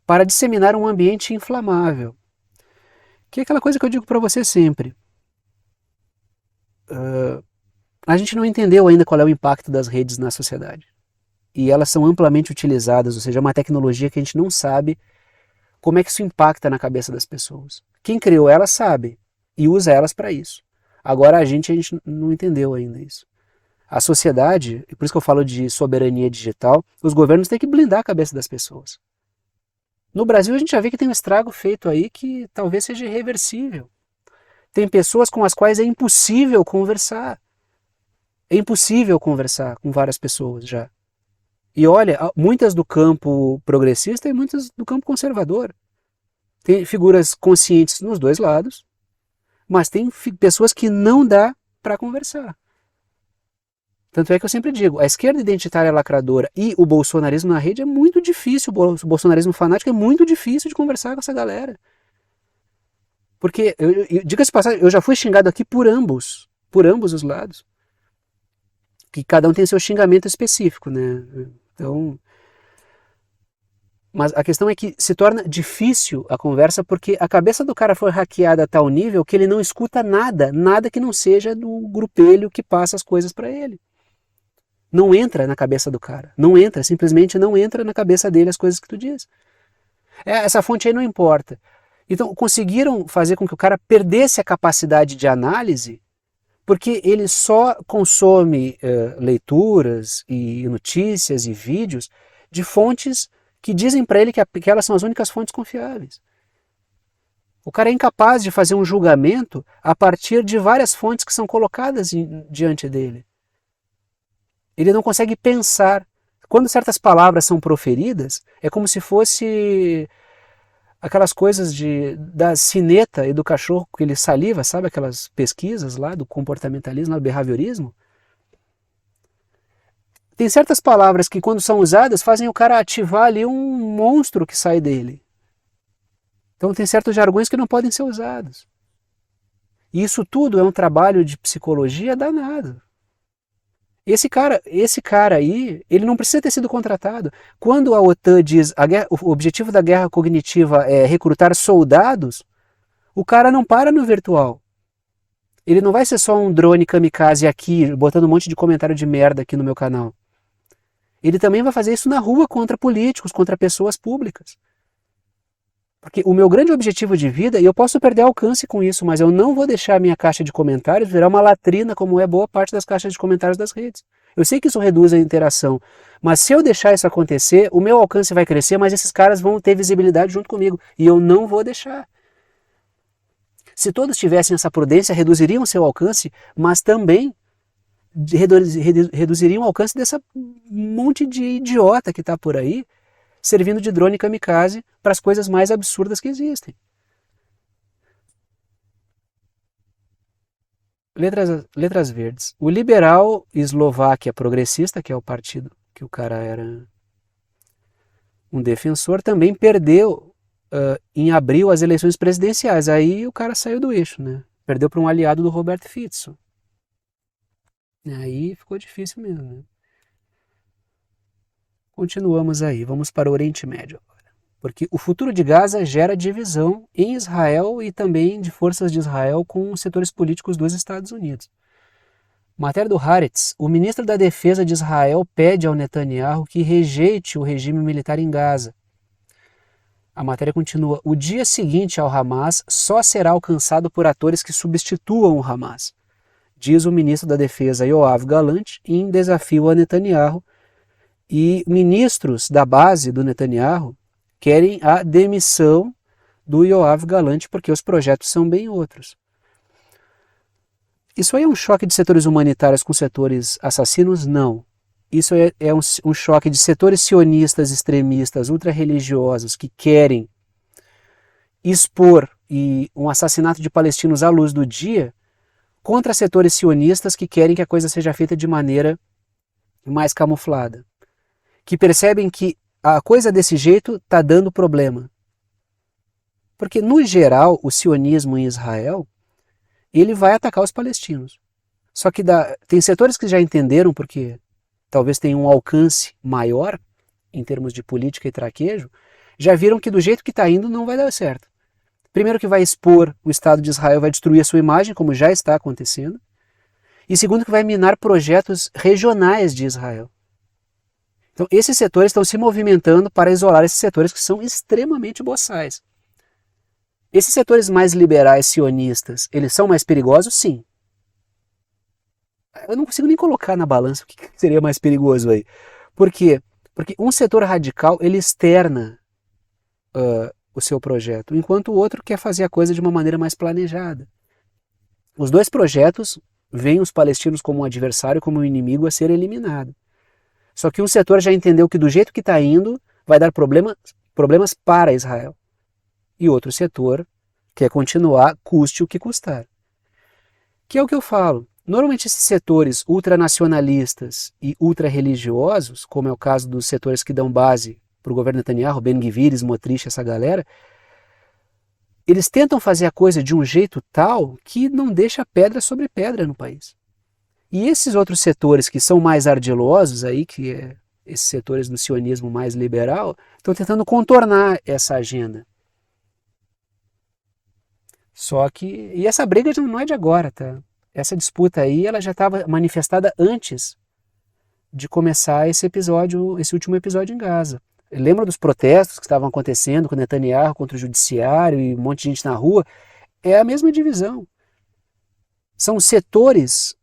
Para disseminar um ambiente inflamável. Que é aquela coisa que eu digo para você sempre. A gente não entendeu ainda qual é o impacto das redes na sociedade. E elas são amplamente utilizadas, ou seja, é uma tecnologia que a gente não sabe como é que isso impacta na cabeça das pessoas. Quem criou elas sabe e usa elas para isso. Agora a gente não entendeu ainda isso. A sociedade, e por isso que eu falo de soberania digital, os governos têm que blindar a cabeça das pessoas. No Brasil a gente já vê que tem um estrago feito aí que talvez seja irreversível. Tem pessoas com as quais é impossível conversar. É impossível conversar com várias pessoas já. E olha, muitas do campo progressista e muitas do campo conservador. Tem figuras conscientes nos dois lados, mas tem pessoas que não dá para conversar. Tanto é que eu sempre digo, a esquerda identitária lacradora e o bolsonarismo na rede é muito difícil, o bolsonarismo fanático é muito difícil de conversar com essa galera. Porque, diga-se passagem, eu já fui xingado aqui por ambos os lados. Que cada um tem seu xingamento específico, né? Então, mas a questão é que se torna difícil a conversa porque a cabeça do cara foi hackeada a tal nível que ele não escuta nada, nada que não seja do grupelho que passa as coisas para ele. Não entra na cabeça do cara, não entra, simplesmente não entra na cabeça dele as coisas que tu diz. Essa fonte aí não importa. Então conseguiram fazer com que o cara perdesse a capacidade de análise porque ele só consome leituras e notícias e vídeos de fontes que dizem para ele que aquelas são as únicas fontes confiáveis. O cara é incapaz de fazer um julgamento a partir de várias fontes que são colocadas diante dele. Ele não consegue pensar. Quando certas palavras são proferidas, é como se fosse aquelas coisas da sineta e do cachorro que ele saliva, sabe aquelas pesquisas lá do comportamentalismo, do behaviorismo? Tem certas palavras que quando são usadas fazem o cara ativar ali um monstro que sai dele. Então tem certos jargões que não podem ser usados. E isso tudo é um trabalho de psicologia danado. Esse cara aí, ele não precisa ter sido contratado. Quando a OTAN diz o objetivo da guerra cognitiva é recrutar soldados, o cara não para no virtual. Ele não vai ser só um drone kamikaze aqui, botando um monte de comentário de merda aqui no meu canal. Ele também vai fazer isso na rua contra políticos, contra pessoas públicas. Porque o meu grande objetivo de vida, e eu posso perder alcance com isso, mas eu não vou deixar a minha caixa de comentários virar uma latrina como é boa parte das caixas de comentários das redes. Eu sei que isso reduz a interação, mas se eu deixar isso acontecer, o meu alcance vai crescer, mas esses caras vão ter visibilidade junto comigo, e eu não vou deixar. Se todos tivessem essa prudência, reduziriam seu alcance, mas também reduziriam o alcance dessa monte de idiota que está por aí, servindo de drone kamikaze para as coisas mais absurdas que existem. Letras verdes. O liberal Eslováquia Progressista, que é o partido que o cara era um defensor, também perdeu em abril as eleições presidenciais. Aí o cara saiu do eixo, né? Perdeu para um aliado do Roberto Fico. Aí ficou difícil mesmo, né? Continuamos aí, vamos para o Oriente Médio agora. Porque o futuro de Gaza gera divisão em Israel e também de forças de Israel com os setores políticos dos Estados Unidos. Matéria do Haaretz, o ministro da Defesa de Israel pede ao Netanyahu que rejeite o regime militar em Gaza. A matéria continua, o dia seguinte ao Hamas só será alcançado por atores que substituam o Hamas, diz o ministro da Defesa Yoav Gallant em desafio a Netanyahu. E ministros da base do Netanyahu querem a demissão do Yoav Gallant porque os projetos são bem outros. Isso aí é um choque de setores humanitários com setores assassinos? Não. Isso é um choque de setores sionistas, extremistas, ultra-religiosos que querem expor um assassinato de palestinos à luz do dia contra setores sionistas que querem que a coisa seja feita de maneira mais camuflada. Que percebem que a coisa desse jeito está dando problema. Porque, no geral, o sionismo em Israel, ele vai atacar os palestinos. Só que tem setores que já entenderam, porque talvez tenham um alcance maior, em termos de política e traquejo, já viram que do jeito que está indo não vai dar certo. Primeiro que vai expor o Estado de Israel, vai destruir a sua imagem, como já está acontecendo. E segundo que vai minar projetos regionais de Israel. Então, esses setores estão se movimentando para isolar esses setores que são extremamente boçais. Esses setores mais liberais sionistas, eles são mais perigosos? Sim. Eu não consigo nem colocar na balança o que seria mais perigoso aí. Por quê? Porque um setor radical, ele externa o seu projeto, enquanto o outro quer fazer a coisa de uma maneira mais planejada. Os dois projetos veem os palestinos como um adversário, como um inimigo a ser eliminado. Só que um setor já entendeu que do jeito que está indo, vai dar problemas para Israel. E outro setor quer continuar, custe o que custar. Que é o que eu falo. Normalmente esses setores ultranacionalistas e ultra-religiosos, como é o caso dos setores que dão base para o governo Netanyahu, Ben-Gvir, Smotrich, essa galera, eles tentam fazer a coisa de um jeito tal que não deixa pedra sobre pedra no país. E esses outros setores que são mais ardilosos, aí, que é esses setores do sionismo mais liberal, estão tentando contornar essa agenda. Só que, e essa briga não é de agora, tá? Essa disputa aí, ela já estava manifestada antes de começar esse episódio, esse último episódio em Gaza. Lembra dos protestos que estavam acontecendo com Netanyahu contra o judiciário e um monte de gente na rua? É a mesma divisão. São setores,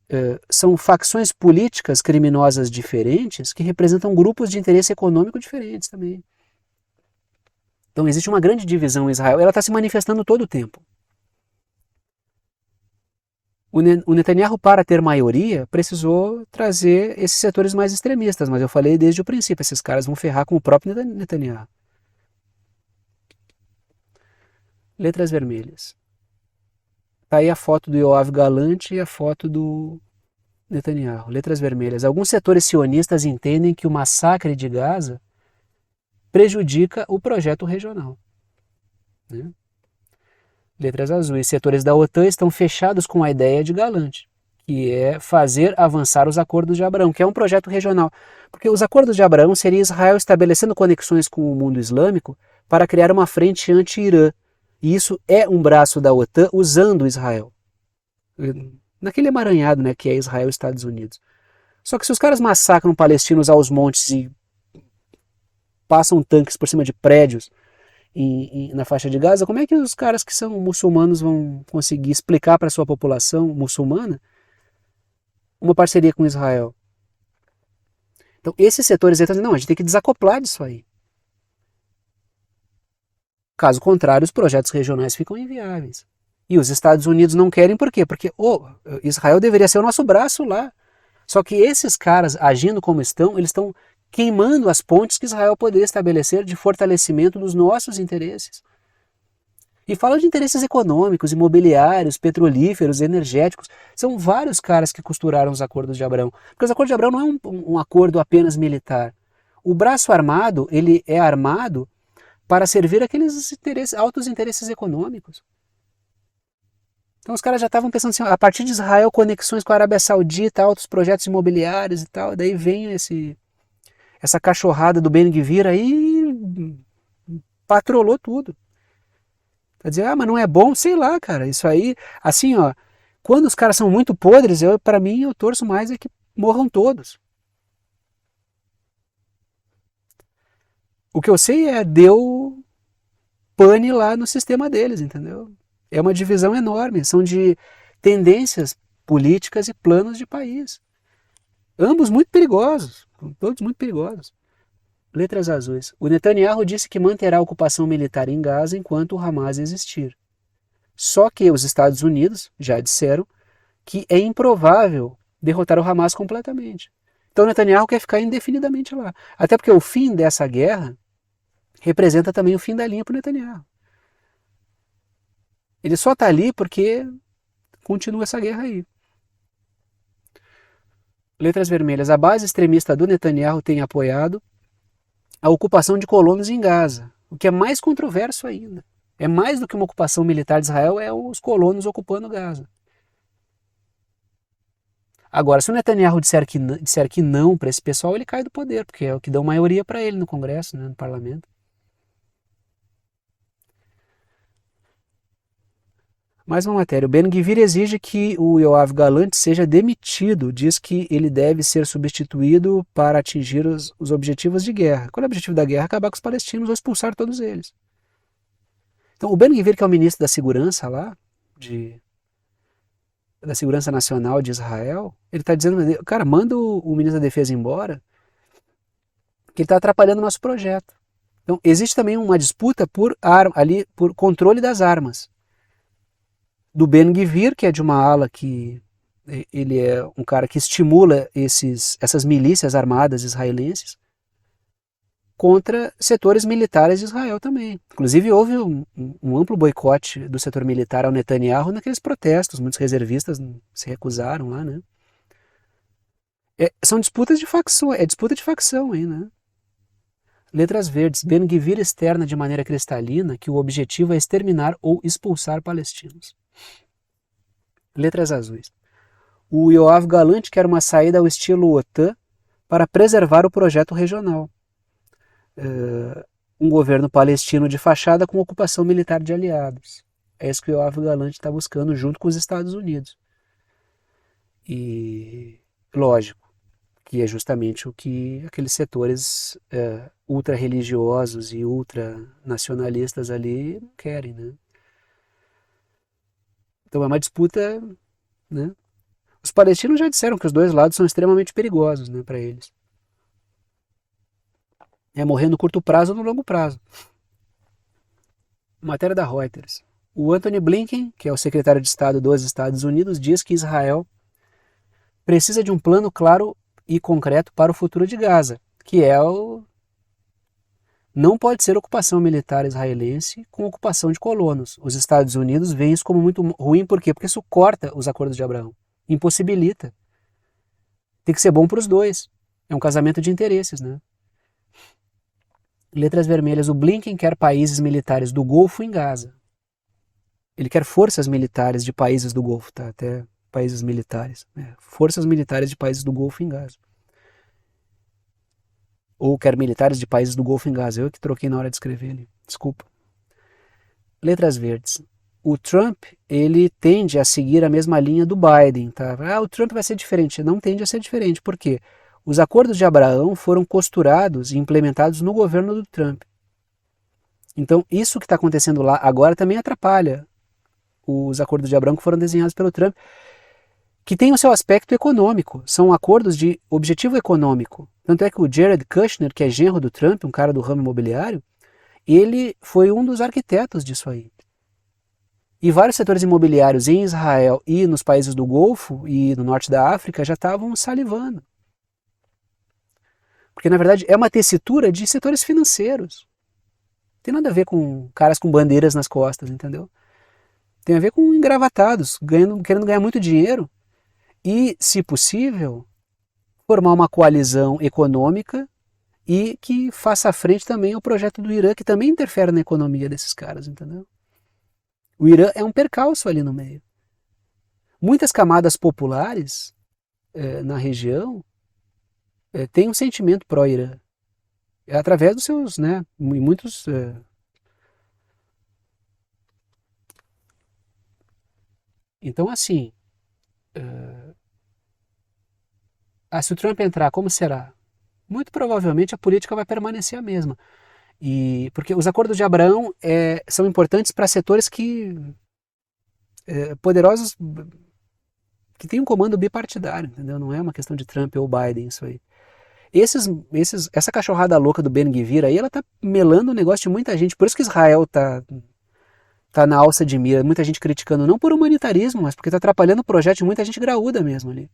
são facções políticas criminosas diferentes que representam grupos de interesse econômico diferentes também. Então existe uma grande divisão em Israel. Ela está se manifestando todo o tempo. O Netanyahu, para ter maioria, precisou trazer esses setores mais extremistas, mas eu falei desde o princípio, esses caras vão ferrar com o próprio Netanyahu. Letras vermelhas. Tá aí a foto do Yoav Galante e a foto do Netanyahu. Letras vermelhas. Alguns setores sionistas entendem que o massacre de Gaza prejudica o projeto regional. Né? Letras azuis. Setores da OTAN estão fechados com a ideia de Galante, que é fazer avançar os Acordos de Abraão, que é um projeto regional. Porque os Acordos de Abraão seria Israel estabelecendo conexões com o mundo islâmico para criar uma frente anti-Irã. E isso é um braço da OTAN usando Israel. Naquele emaranhado, né, que é Israel e Estados Unidos. Só que se os caras massacram palestinos aos montes e passam tanques por cima de prédios na faixa de Gaza, como é que os caras que são muçulmanos vão conseguir explicar para a sua população muçulmana uma parceria com Israel? Então esses setores estão dizendo, não, a gente tem que desacoplar disso aí. Caso contrário, os projetos regionais ficam inviáveis. E os Estados Unidos não querem por quê? Porque Israel deveria ser o nosso braço lá. Só que esses caras, agindo como estão, eles estão queimando as pontes que Israel poderia estabelecer de fortalecimento dos nossos interesses. E fala de interesses econômicos, imobiliários, petrolíferos, energéticos. São vários caras que costuraram os acordos de Abraão. Porque os acordos de Abraão não é um acordo apenas militar. O braço armado, ele é armado para servir aqueles altos interesses econômicos. Então os caras já estavam pensando assim, a partir de Israel, conexões com a Arábia Saudita, altos projetos imobiliários e tal, daí vem essa cachorrada do Ben-Gvir aí patrolou tudo. Quer dizer, mas não é bom? Sei lá, cara, isso aí, assim, ó, quando os caras são muito podres, para mim, eu torço mais é que morram todos. O que eu sei deu pane lá no sistema deles, entendeu? É uma divisão enorme, são de tendências políticas e planos de país. Ambos muito perigosos, todos muito perigosos. Letras azuis. O Netanyahu disse que manterá a ocupação militar em Gaza enquanto o Hamas existir. Só que os Estados Unidos já disseram que é improvável derrotar o Hamas completamente. Então Netanyahu quer ficar indefinidamente lá. Até porque o fim dessa guerra representa também o fim da linha para o Netanyahu. Ele só está ali porque continua essa guerra aí. Letras vermelhas. A base extremista do Netanyahu tem apoiado a ocupação de colonos em Gaza, o que é mais controverso ainda. É mais do que uma ocupação militar de Israel, é os colonos ocupando Gaza. Agora, se o Netanyahu disser que não para esse pessoal, ele cai do poder, porque é o que dão maioria para ele no Congresso, né, no parlamento. Mais uma matéria. O Ben-Gvir exige que o Yoav Galante seja demitido. Diz que ele deve ser substituído para atingir os objetivos de guerra. Qual é o objetivo da guerra? Acabar com os palestinos ou expulsar todos eles. Então, o Ben-Gvir, que é o ministro da segurança lá, da Segurança Nacional de Israel, ele está dizendo, cara, manda o ministro da Defesa embora, que ele está atrapalhando o nosso projeto. Então, existe também uma disputa ali, por controle das armas. Do Ben-Gvir, que é de uma ala que ele é um cara que estimula essas milícias armadas israelenses, contra setores militares de Israel também. Inclusive houve um amplo boicote do setor militar ao Netanyahu naqueles protestos, muitos reservistas se recusaram lá, né? São disputas de facção, é disputa de facção aí, né? Letras verdes, Ben-Gvir externa de maneira cristalina que o objetivo é exterminar ou expulsar palestinos. Letras azuis. O Yoav Galante quer uma saída ao estilo OTAN para preservar o projeto regional. Um governo palestino de fachada com ocupação militar de aliados. É isso que o Yoav Galante está buscando junto com os Estados Unidos. E lógico que é justamente o que aqueles setores ultra-religiosos e ultra-nacionalistas ali querem, né? Então é uma disputa, né? Os palestinos já disseram que os dois lados são extremamente perigosos, né, para eles. É morrer no curto prazo ou no longo prazo. Matéria da Reuters. O Antony Blinken, que é o secretário de Estado dos Estados Unidos, diz que Israel precisa de um plano claro e concreto para o futuro de Gaza, que é o... Não pode ser ocupação militar israelense com ocupação de colonos. Os Estados Unidos veem isso como muito ruim, por quê? Porque isso corta os acordos de Abraão, impossibilita. Tem que ser bom para os dois. É um casamento de interesses, né? Letras vermelhas, o Blinken quer países militares do Golfo em Gaza. Ele quer forças militares de países do Golfo, tá? Até países militares. Forças militares de países do Golfo em Gaza. Ou quer militares de países do Golfo em Gaza. Eu que troquei na hora de escrever ali. Desculpa. Letras verdes. O Trump, ele tende a seguir a mesma linha do Biden, tá? O Trump vai ser diferente. Não tende a ser diferente. Por quê? Os acordos de Abraão foram costurados e implementados no governo do Trump. Então, isso que está acontecendo lá agora também atrapalha os acordos de Abraão que foram desenhados pelo Trump, que tem o seu aspecto econômico. São acordos de objetivo econômico. Tanto é que o Jared Kushner, que é genro do Trump, um cara do ramo imobiliário, ele foi um dos arquitetos disso aí. E vários setores imobiliários em Israel e nos países do Golfo e no norte da África já estavam salivando. Porque, na verdade, é uma tessitura de setores financeiros. Não tem nada a ver com caras com bandeiras nas costas, entendeu? Tem a ver com engravatados, querendo ganhar muito dinheiro e, se possível, formar uma coalizão econômica e que faça frente também ao projeto do Irã, que também interfere na economia desses caras, entendeu? O Irã é um percalço ali no meio. Muitas camadas populares na região têm um sentimento pró-Irã. Através dos seus, né, muitos... Então, assim, se o Trump entrar, como será? Muito provavelmente a política vai permanecer a mesma. Porque os acordos de Abraão são importantes para setores poderosos que têm um comando bipartidário, entendeu? Não é uma questão de Trump ou Biden isso aí. Essa cachorrada louca do Ben-Gvir aí, ela tá melando o negócio de muita gente. Por isso que Israel tá na alça de mira, muita gente criticando, não por humanitarismo, mas porque tá atrapalhando o projeto de muita gente graúda mesmo ali.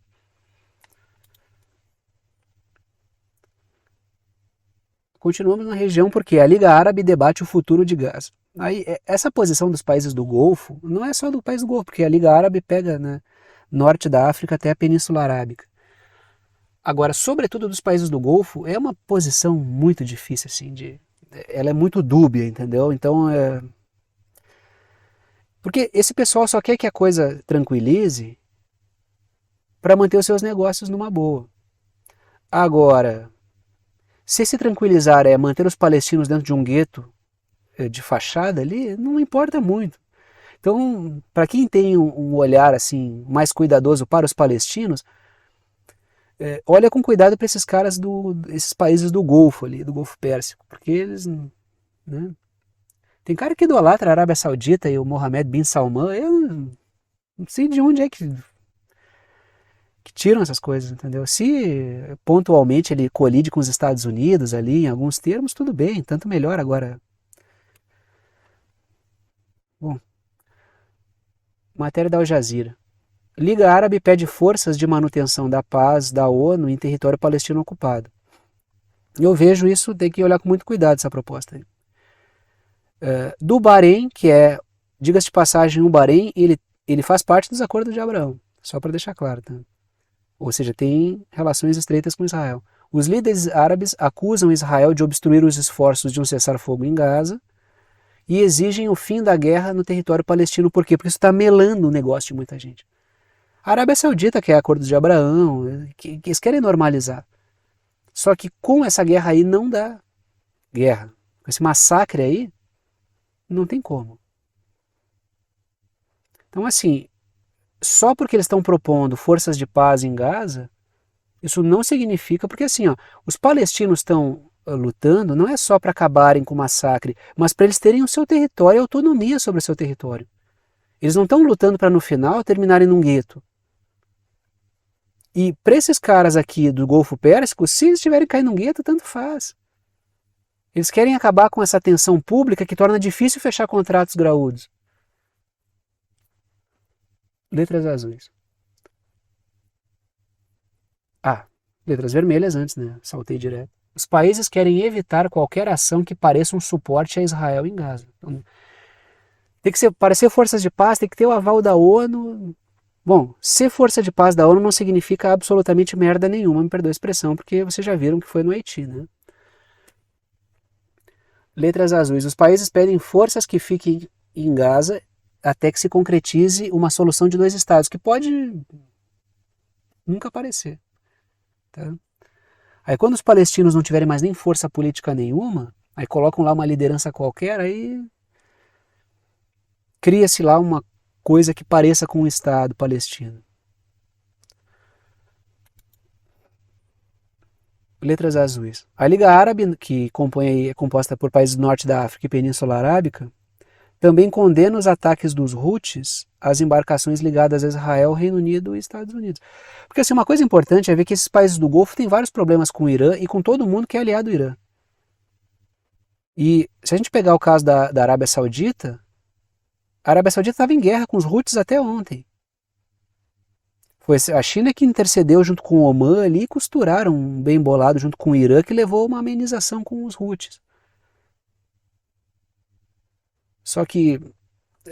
Continuamos na região porque a Liga Árabe debate o futuro de Gaza. Aí, essa posição dos países do Golfo não é só do país do Golfo, porque a Liga Árabe pega, né, norte da África até a Península Arábica. Agora, sobretudo dos países do Golfo, é uma posição muito difícil, assim, ela é muito dúbia, entendeu? Então, porque esse pessoal só quer que a coisa tranquilize para manter os seus negócios numa boa. Agora, se esse tranquilizar é manter os palestinos dentro de um gueto de fachada ali, não importa muito. Então, para quem tem um olhar assim mais cuidadoso para os palestinos, olha com cuidado para esses caras esses países do Golfo ali, do Golfo Pérsico, porque eles, né? Tem cara que idolatra a Arábia Saudita e o Mohammed bin Salman, eu não sei de onde é que que tiram essas coisas, entendeu? Se pontualmente ele colide com os Estados Unidos ali em alguns termos, tudo bem, tanto melhor agora. Bom, matéria da Al Jazeera. Liga Árabe pede forças de manutenção da paz da ONU em território palestino ocupado. Eu vejo isso, tem que olhar com muito cuidado essa proposta aí. Do Bahrein, que é, diga-se de passagem, o Bahrein, ele faz parte dos acordos de Abraão, só para deixar claro, tá? Ou seja, tem relações estreitas com Israel. Os líderes árabes acusam Israel de obstruir os esforços de um cessar-fogo em Gaza e exigem o fim da guerra no território palestino. Por quê? Porque isso está melando o negócio de muita gente. A Arábia Saudita quer acordos de Abraão, que eles querem normalizar. Só que com essa guerra aí não dá guerra. Com esse massacre aí, não tem como. Então, assim, só porque eles estão propondo forças de paz em Gaza, isso não significa, porque assim, ó, os palestinos estão lutando não é só para acabarem com o massacre, mas para eles terem o seu território e autonomia sobre o seu território. Eles não estão lutando para no final terminarem num gueto. E para esses caras aqui do Golfo Pérsico, se eles estiverem caindo num gueto, tanto faz. Eles querem acabar com essa tensão pública que torna difícil fechar contratos graúdos. Letras azuis. Ah, letras vermelhas antes, né? Saltei direto. Os países querem evitar qualquer ação que pareça um suporte a Israel em Gaza. Então, tem que parecer forças de paz, tem que ter o aval da ONU. Bom, ser força de paz da ONU não significa absolutamente merda nenhuma, me perdoe a expressão, porque vocês já viram que foi no Haiti, né? Letras azuis. Os países pedem forças que fiquem em Gaza até que se concretize uma solução de dois estados, que pode nunca aparecer. Tá? Aí quando os palestinos não tiverem mais nem força política nenhuma, aí colocam lá uma liderança qualquer, aí cria-se lá uma coisa que pareça com o Estado palestino. Letras azuis. A Liga Árabe, que é composta por países do norte da África e Península Arábica, também condena os ataques dos Houthis às embarcações ligadas a Israel, Reino Unido e Estados Unidos. Porque assim, uma coisa importante é ver que esses países do Golfo têm vários problemas com o Irã e com todo mundo que é aliado ao Irã. E se a gente pegar o caso da Arábia Saudita, a Arábia Saudita estava em guerra com os Houthis até ontem. Foi a China que intercedeu junto com o Oman ali e costuraram um bem bolado junto com o Irã que levou a uma amenização com os Houthis. Só que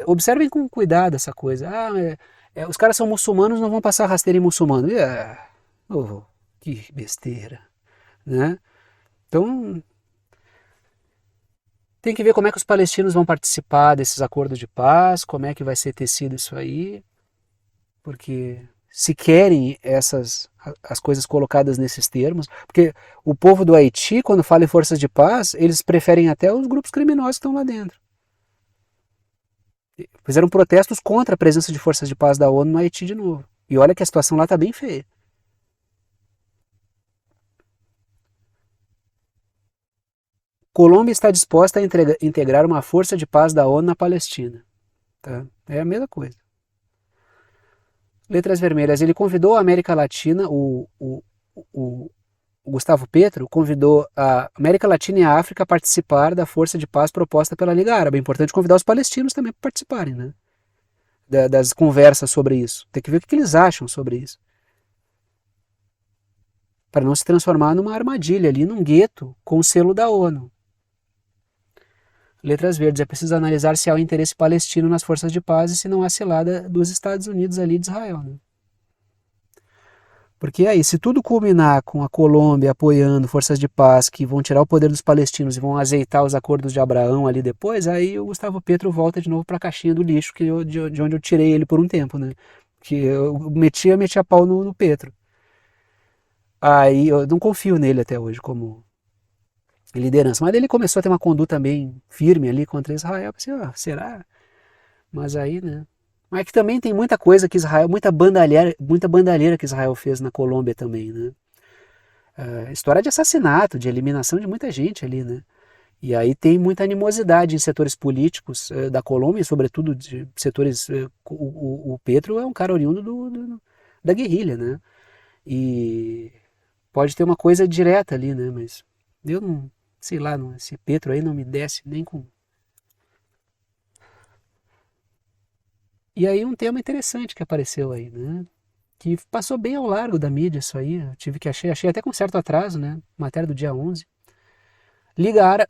observem com cuidado essa coisa. Os caras são muçulmanos, não vão passar rasteira em muçulmano. Oh, que besteira, né? Então tem que ver como é que os palestinos vão participar desses acordos de paz, como é que vai ser tecido isso aí, porque se querem as coisas colocadas nesses termos, porque o povo do Haiti, quando fala em forças de paz, eles preferem até os grupos criminosos que estão lá dentro. Fizeram protestos contra a presença de forças de paz da ONU no Haiti de novo. E olha que a situação lá está bem feia. Colômbia está disposta a integrar uma força de paz da ONU na Palestina. Tá? É a mesma coisa. Letras vermelhas. Ele convidou a América Latina, o Gustavo Petro convidou a América Latina e a África a participar da força de paz proposta pela Liga Árabe. É importante convidar os palestinos também para participarem, né? Das conversas sobre isso. Tem que ver o que eles acham sobre isso. Para não se transformar numa armadilha ali, num gueto com o selo da ONU. Letras verdes. É preciso analisar se há o interesse palestino nas forças de paz e se não há cilada dos Estados Unidos ali de Israel, né? Porque aí, se tudo culminar com a Colômbia apoiando forças de paz que vão tirar o poder dos palestinos e vão azeitar os acordos de Abraão ali depois, aí o Gustavo Petro volta de novo para a caixinha do lixo de onde eu tirei ele por um tempo, né? Que eu metia pau no Petro. Aí eu não confio nele até hoje como liderança. Mas ele começou a ter uma conduta bem firme ali contra Israel. Eu pensei, será? Mas aí, né? Mas que também tem muita coisa que Israel, muita bandalheira que Israel fez na Colômbia também, né? História de assassinato, de eliminação de muita gente ali, né? E aí tem muita animosidade em setores políticos da Colômbia, sobretudo de setores. O Petro é um cara oriundo da guerrilha, né? e pode ter uma coisa direta ali, né? Mas eu não, sei lá, não, esse Petro aí não me desce nem com. E aí um tema interessante que apareceu aí, né? Que passou bem ao largo da mídia isso aí, eu tive que achei até com certo atraso, né? Matéria do dia 11. Liga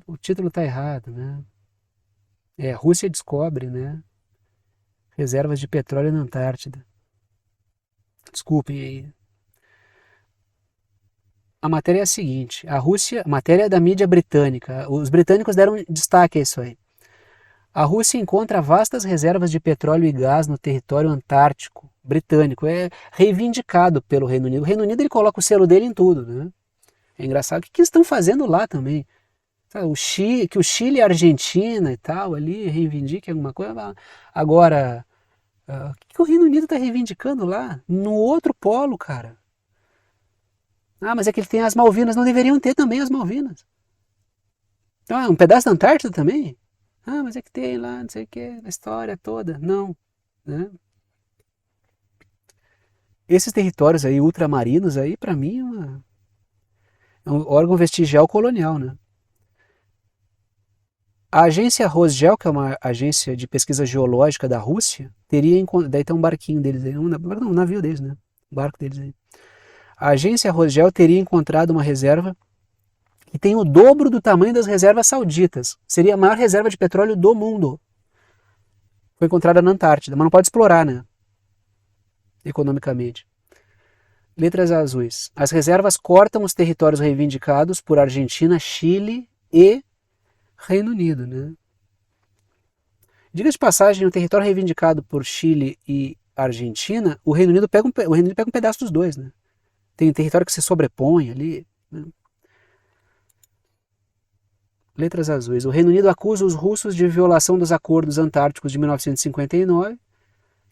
o título tá errado, né? Rússia descobre, né? Reservas de petróleo na Antártida. Desculpem aí. A matéria é a seguinte, a Rússia, matéria da mídia britânica, os britânicos deram destaque a isso aí. A Rússia encontra vastas reservas de petróleo e gás no território antártico britânico. É reivindicado pelo Reino Unido. O Reino Unido ele coloca o selo dele em tudo, né? É engraçado. O que eles estão fazendo lá também? Que o Chile e a Argentina e tal ali reivindiquem alguma coisa. Agora, o que o Reino Unido está reivindicando lá? No outro polo, cara. Ah, mas é que ele tem as Malvinas. Não deveriam ter também as Malvinas. Então, é um pedaço da Antártida também? Ah, mas é que tem lá, não sei o que, a história toda. Não, né? Esses territórios aí ultramarinos aí, para mim, é um órgão vestigial colonial, né? A agência Rosgel, que é uma agência de pesquisa geológica da Rússia, daí tem um barquinho deles aí, um navio deles, né? Um barco deles aí. A agência Rosgel teria encontrado uma reserva que tem o dobro do tamanho das reservas sauditas. Seria a maior reserva de petróleo do mundo. Foi encontrada na Antártida, mas não pode explorar, né? Economicamente. Letras azuis. As reservas cortam os territórios reivindicados por Argentina, Chile e Reino Unido, né? Diga de passagem, o território reivindicado por Chile e Argentina, o Reino Unido pega um pedaço dos dois, né? Tem território que se sobrepõe ali, né? Letras azuis. O Reino Unido acusa os russos de violação dos acordos antárticos de 1959,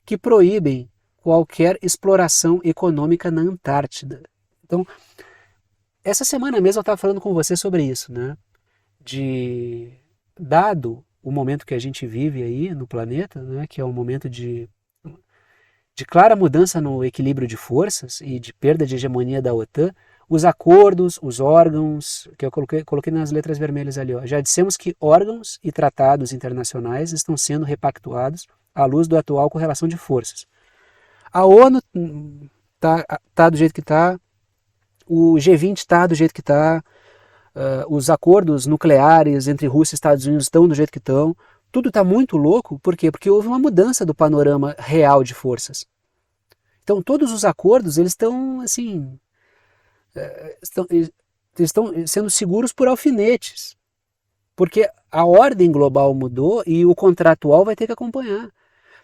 que proíbem qualquer exploração econômica na Antártida. Então, essa semana mesmo eu estava falando com você sobre isso, né? Dado o momento que a gente vive aí no planeta, né? Que é um momento de clara mudança no equilíbrio de forças e de perda de hegemonia da OTAN, os acordos, os órgãos, que eu coloquei nas letras vermelhas ali, ó, já dissemos que órgãos e tratados internacionais estão sendo repactuados à luz da atual correlação de forças. A ONU tá do jeito que está, o G20 está do jeito que está, os acordos nucleares entre Rússia e Estados Unidos estão do jeito que estão. Tudo está muito louco, por quê? Porque houve uma mudança do panorama real de forças. Então todos os acordos eles estão assim, eles estão sendo seguros por alfinetes, porque a ordem global mudou e o contratual vai ter que acompanhar.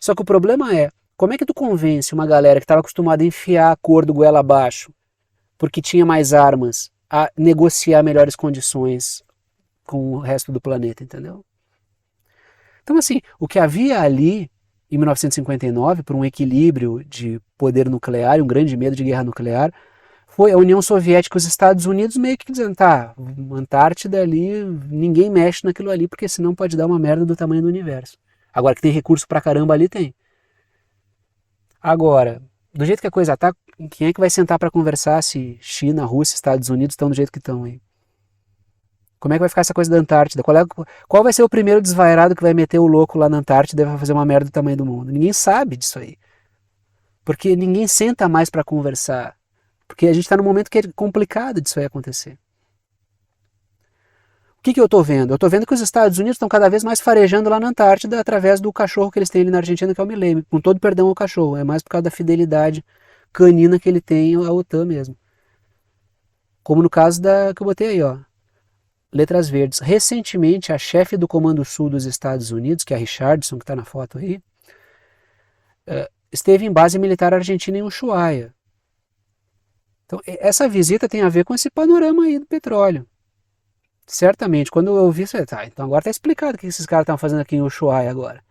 Só que o problema é, como é que tu convence uma galera que estava acostumada a enfiar acordo goela abaixo, porque tinha mais armas, a negociar melhores condições com o resto do planeta, entendeu? Então, assim, o que havia ali em 1959, por um equilíbrio de poder nuclear e um grande medo de guerra nuclear, foi a União Soviética e os Estados Unidos meio que dizendo, tá, Antártida ali, ninguém mexe naquilo ali, porque senão pode dar uma merda do tamanho do universo. Agora que tem recurso pra caramba ali, tem. Agora, do jeito que a coisa tá, quem é que vai sentar para conversar se China, Rússia, Estados Unidos estão do jeito que estão aí? Como é que vai ficar essa coisa da Antártida? Qual vai ser o primeiro desvairado que vai meter o louco lá na Antártida e vai fazer uma merda do tamanho do mundo? Ninguém sabe disso aí. Porque ninguém senta mais para conversar. Porque a gente está num momento que é complicado disso aí acontecer. O que eu estou vendo? Eu estou vendo que os Estados Unidos estão cada vez mais farejando lá na Antártida através do cachorro que eles têm ali na Argentina, que é o Milei. Com todo perdão ao cachorro. É mais por causa da fidelidade canina que ele tem à OTAN mesmo. Como no caso da que eu botei aí, ó. Letras verdes. Recentemente, a chefe do Comando Sul dos Estados Unidos, que é a Richardson, que está na foto aí, esteve em base militar argentina em Ushuaia. Então, essa visita tem a ver com esse panorama aí do petróleo. Certamente, quando eu ouvi isso, tá, então agora está explicado o que esses caras estão fazendo aqui em Ushuaia agora.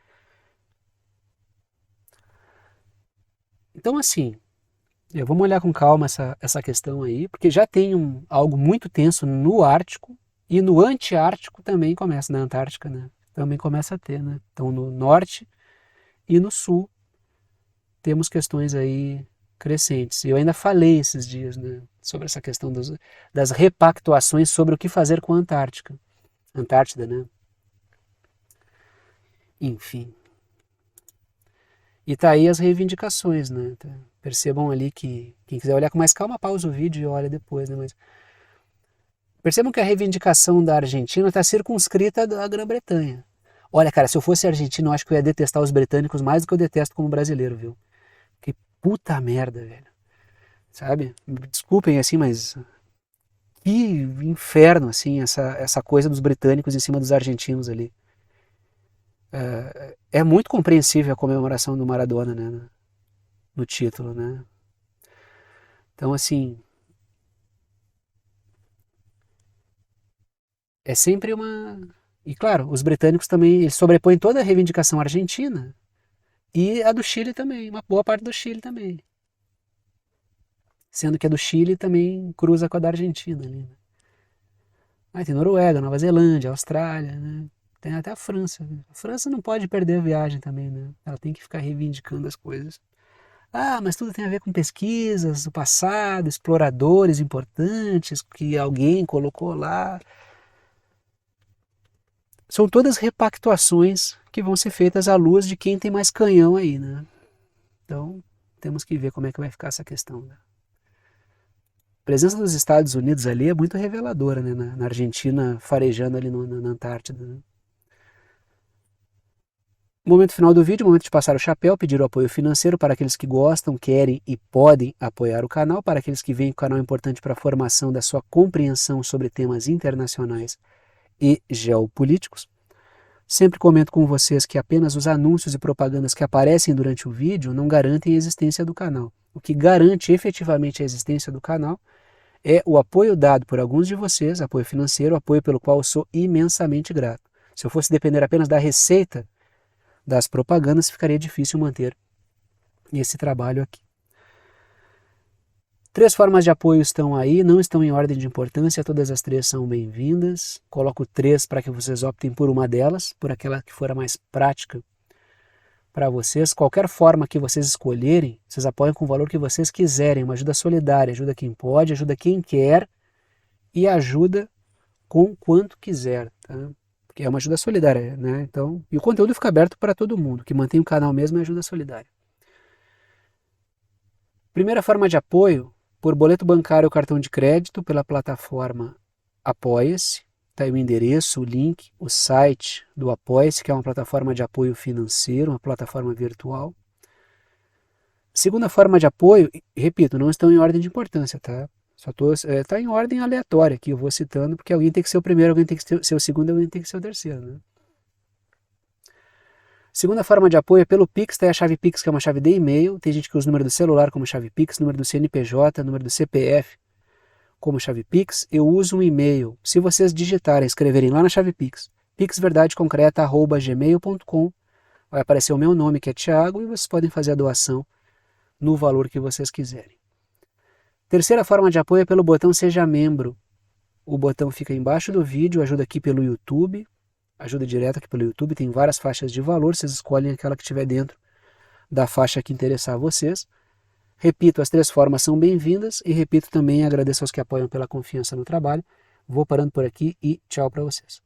Então, assim, vamos olhar com calma essa questão aí, porque já tem algo muito tenso no Ártico e no Antiártico também começa, na Antártica, né? Também começa a ter, né? Então, no norte e no sul temos questões aí crescentes. E eu ainda falei esses dias, né, sobre essa questão das repactuações sobre o que fazer com a Antártida, né? Enfim. E tá aí as reivindicações, né? Percebam ali que quem quiser olhar com mais calma, pausa o vídeo e olha depois, né? Mas percebam que a reivindicação da Argentina está circunscrita da Grã-Bretanha. Olha, cara, se eu fosse argentino, eu acho que eu ia detestar os britânicos mais do que eu detesto como brasileiro, viu? Que puta merda, velho. Sabe? Me desculpem assim, mas que inferno, assim, essa coisa dos britânicos em cima dos argentinos ali. É muito compreensível a comemoração do Maradona, né? No título, né? Então, assim, é sempre uma... E claro, os britânicos também eles sobrepõem toda a reivindicação argentina e a do Chile também, uma boa parte do Chile também. Sendo que a do Chile também cruza com a da Argentina ali, né? Aí tem Noruega, Nova Zelândia, Austrália, né? Tem até a França. A França não pode perder a viagem também, né? Ela tem que ficar reivindicando as coisas. Ah, mas tudo tem a ver com pesquisas do passado, exploradores importantes que alguém colocou lá. São todas repactuações que vão ser feitas à luz de quem tem mais canhão aí, né? Então, temos que ver como é que vai ficar essa questão, né? A presença dos Estados Unidos ali é muito reveladora, né? Na Argentina, farejando ali na Antártida, né? Momento final do vídeo, momento de passar o chapéu, pedir o apoio financeiro para aqueles que gostam, querem e podem apoiar o canal, para aqueles que veem que o canal é importante para a formação da sua compreensão sobre temas internacionais e geopolíticos. Sempre comento com vocês que apenas os anúncios e propagandas que aparecem durante o vídeo não garantem a existência do canal. O que garante efetivamente a existência do canal é o apoio dado por alguns de vocês, apoio financeiro, apoio pelo qual eu sou imensamente grato. Se eu fosse depender apenas da receita das propagandas, ficaria difícil manter esse trabalho aqui. 3 formas de apoio estão aí, não estão em ordem de importância, todas as 3 são bem-vindas. Coloco 3 para que vocês optem por uma delas, por aquela que for a mais prática para vocês. Qualquer forma que vocês escolherem, vocês apoiam com o valor que vocês quiserem, uma ajuda solidária, ajuda quem pode, ajuda quem quer e ajuda com quanto quiser, tá? Porque é uma ajuda solidária, né? Então, e o conteúdo fica aberto para todo mundo, que mantém o canal mesmo é ajuda solidária. Primeira forma de apoio, por boleto bancário ou cartão de crédito, pela plataforma Apoia-se. Está aí o endereço, o link, o site do Apoia-se, que é uma plataforma de apoio financeiro, uma plataforma virtual. Segunda forma de apoio, repito, não estão em ordem de importância, tá? Só tá em ordem aleatória aqui, eu vou citando, porque alguém tem que ser o primeiro, alguém tem que ser o segundo, alguém tem que ser o terceiro, né? Segunda forma de apoio é pelo Pix, tem a chave Pix, que é uma chave de e-mail. Tem gente que usa o número do celular como chave Pix, número do CNPJ, número do CPF como chave Pix. Eu uso um e-mail. Se vocês digitarem, escreverem lá na chave Pix, pixverdadeconcreta@gmail.com, vai aparecer o meu nome, que é Thiago, e vocês podem fazer a doação no valor que vocês quiserem. Terceira forma de apoio é pelo botão Seja Membro. O botão fica embaixo do vídeo, ajuda aqui pelo YouTube, ajuda direto aqui pelo YouTube, tem várias faixas de valor, vocês escolhem aquela que estiver dentro da faixa que interessar a vocês. Repito, as 3 formas são bem-vindas e repito também, agradeço aos que apoiam pela confiança no trabalho. Vou parando por aqui e tchau para vocês.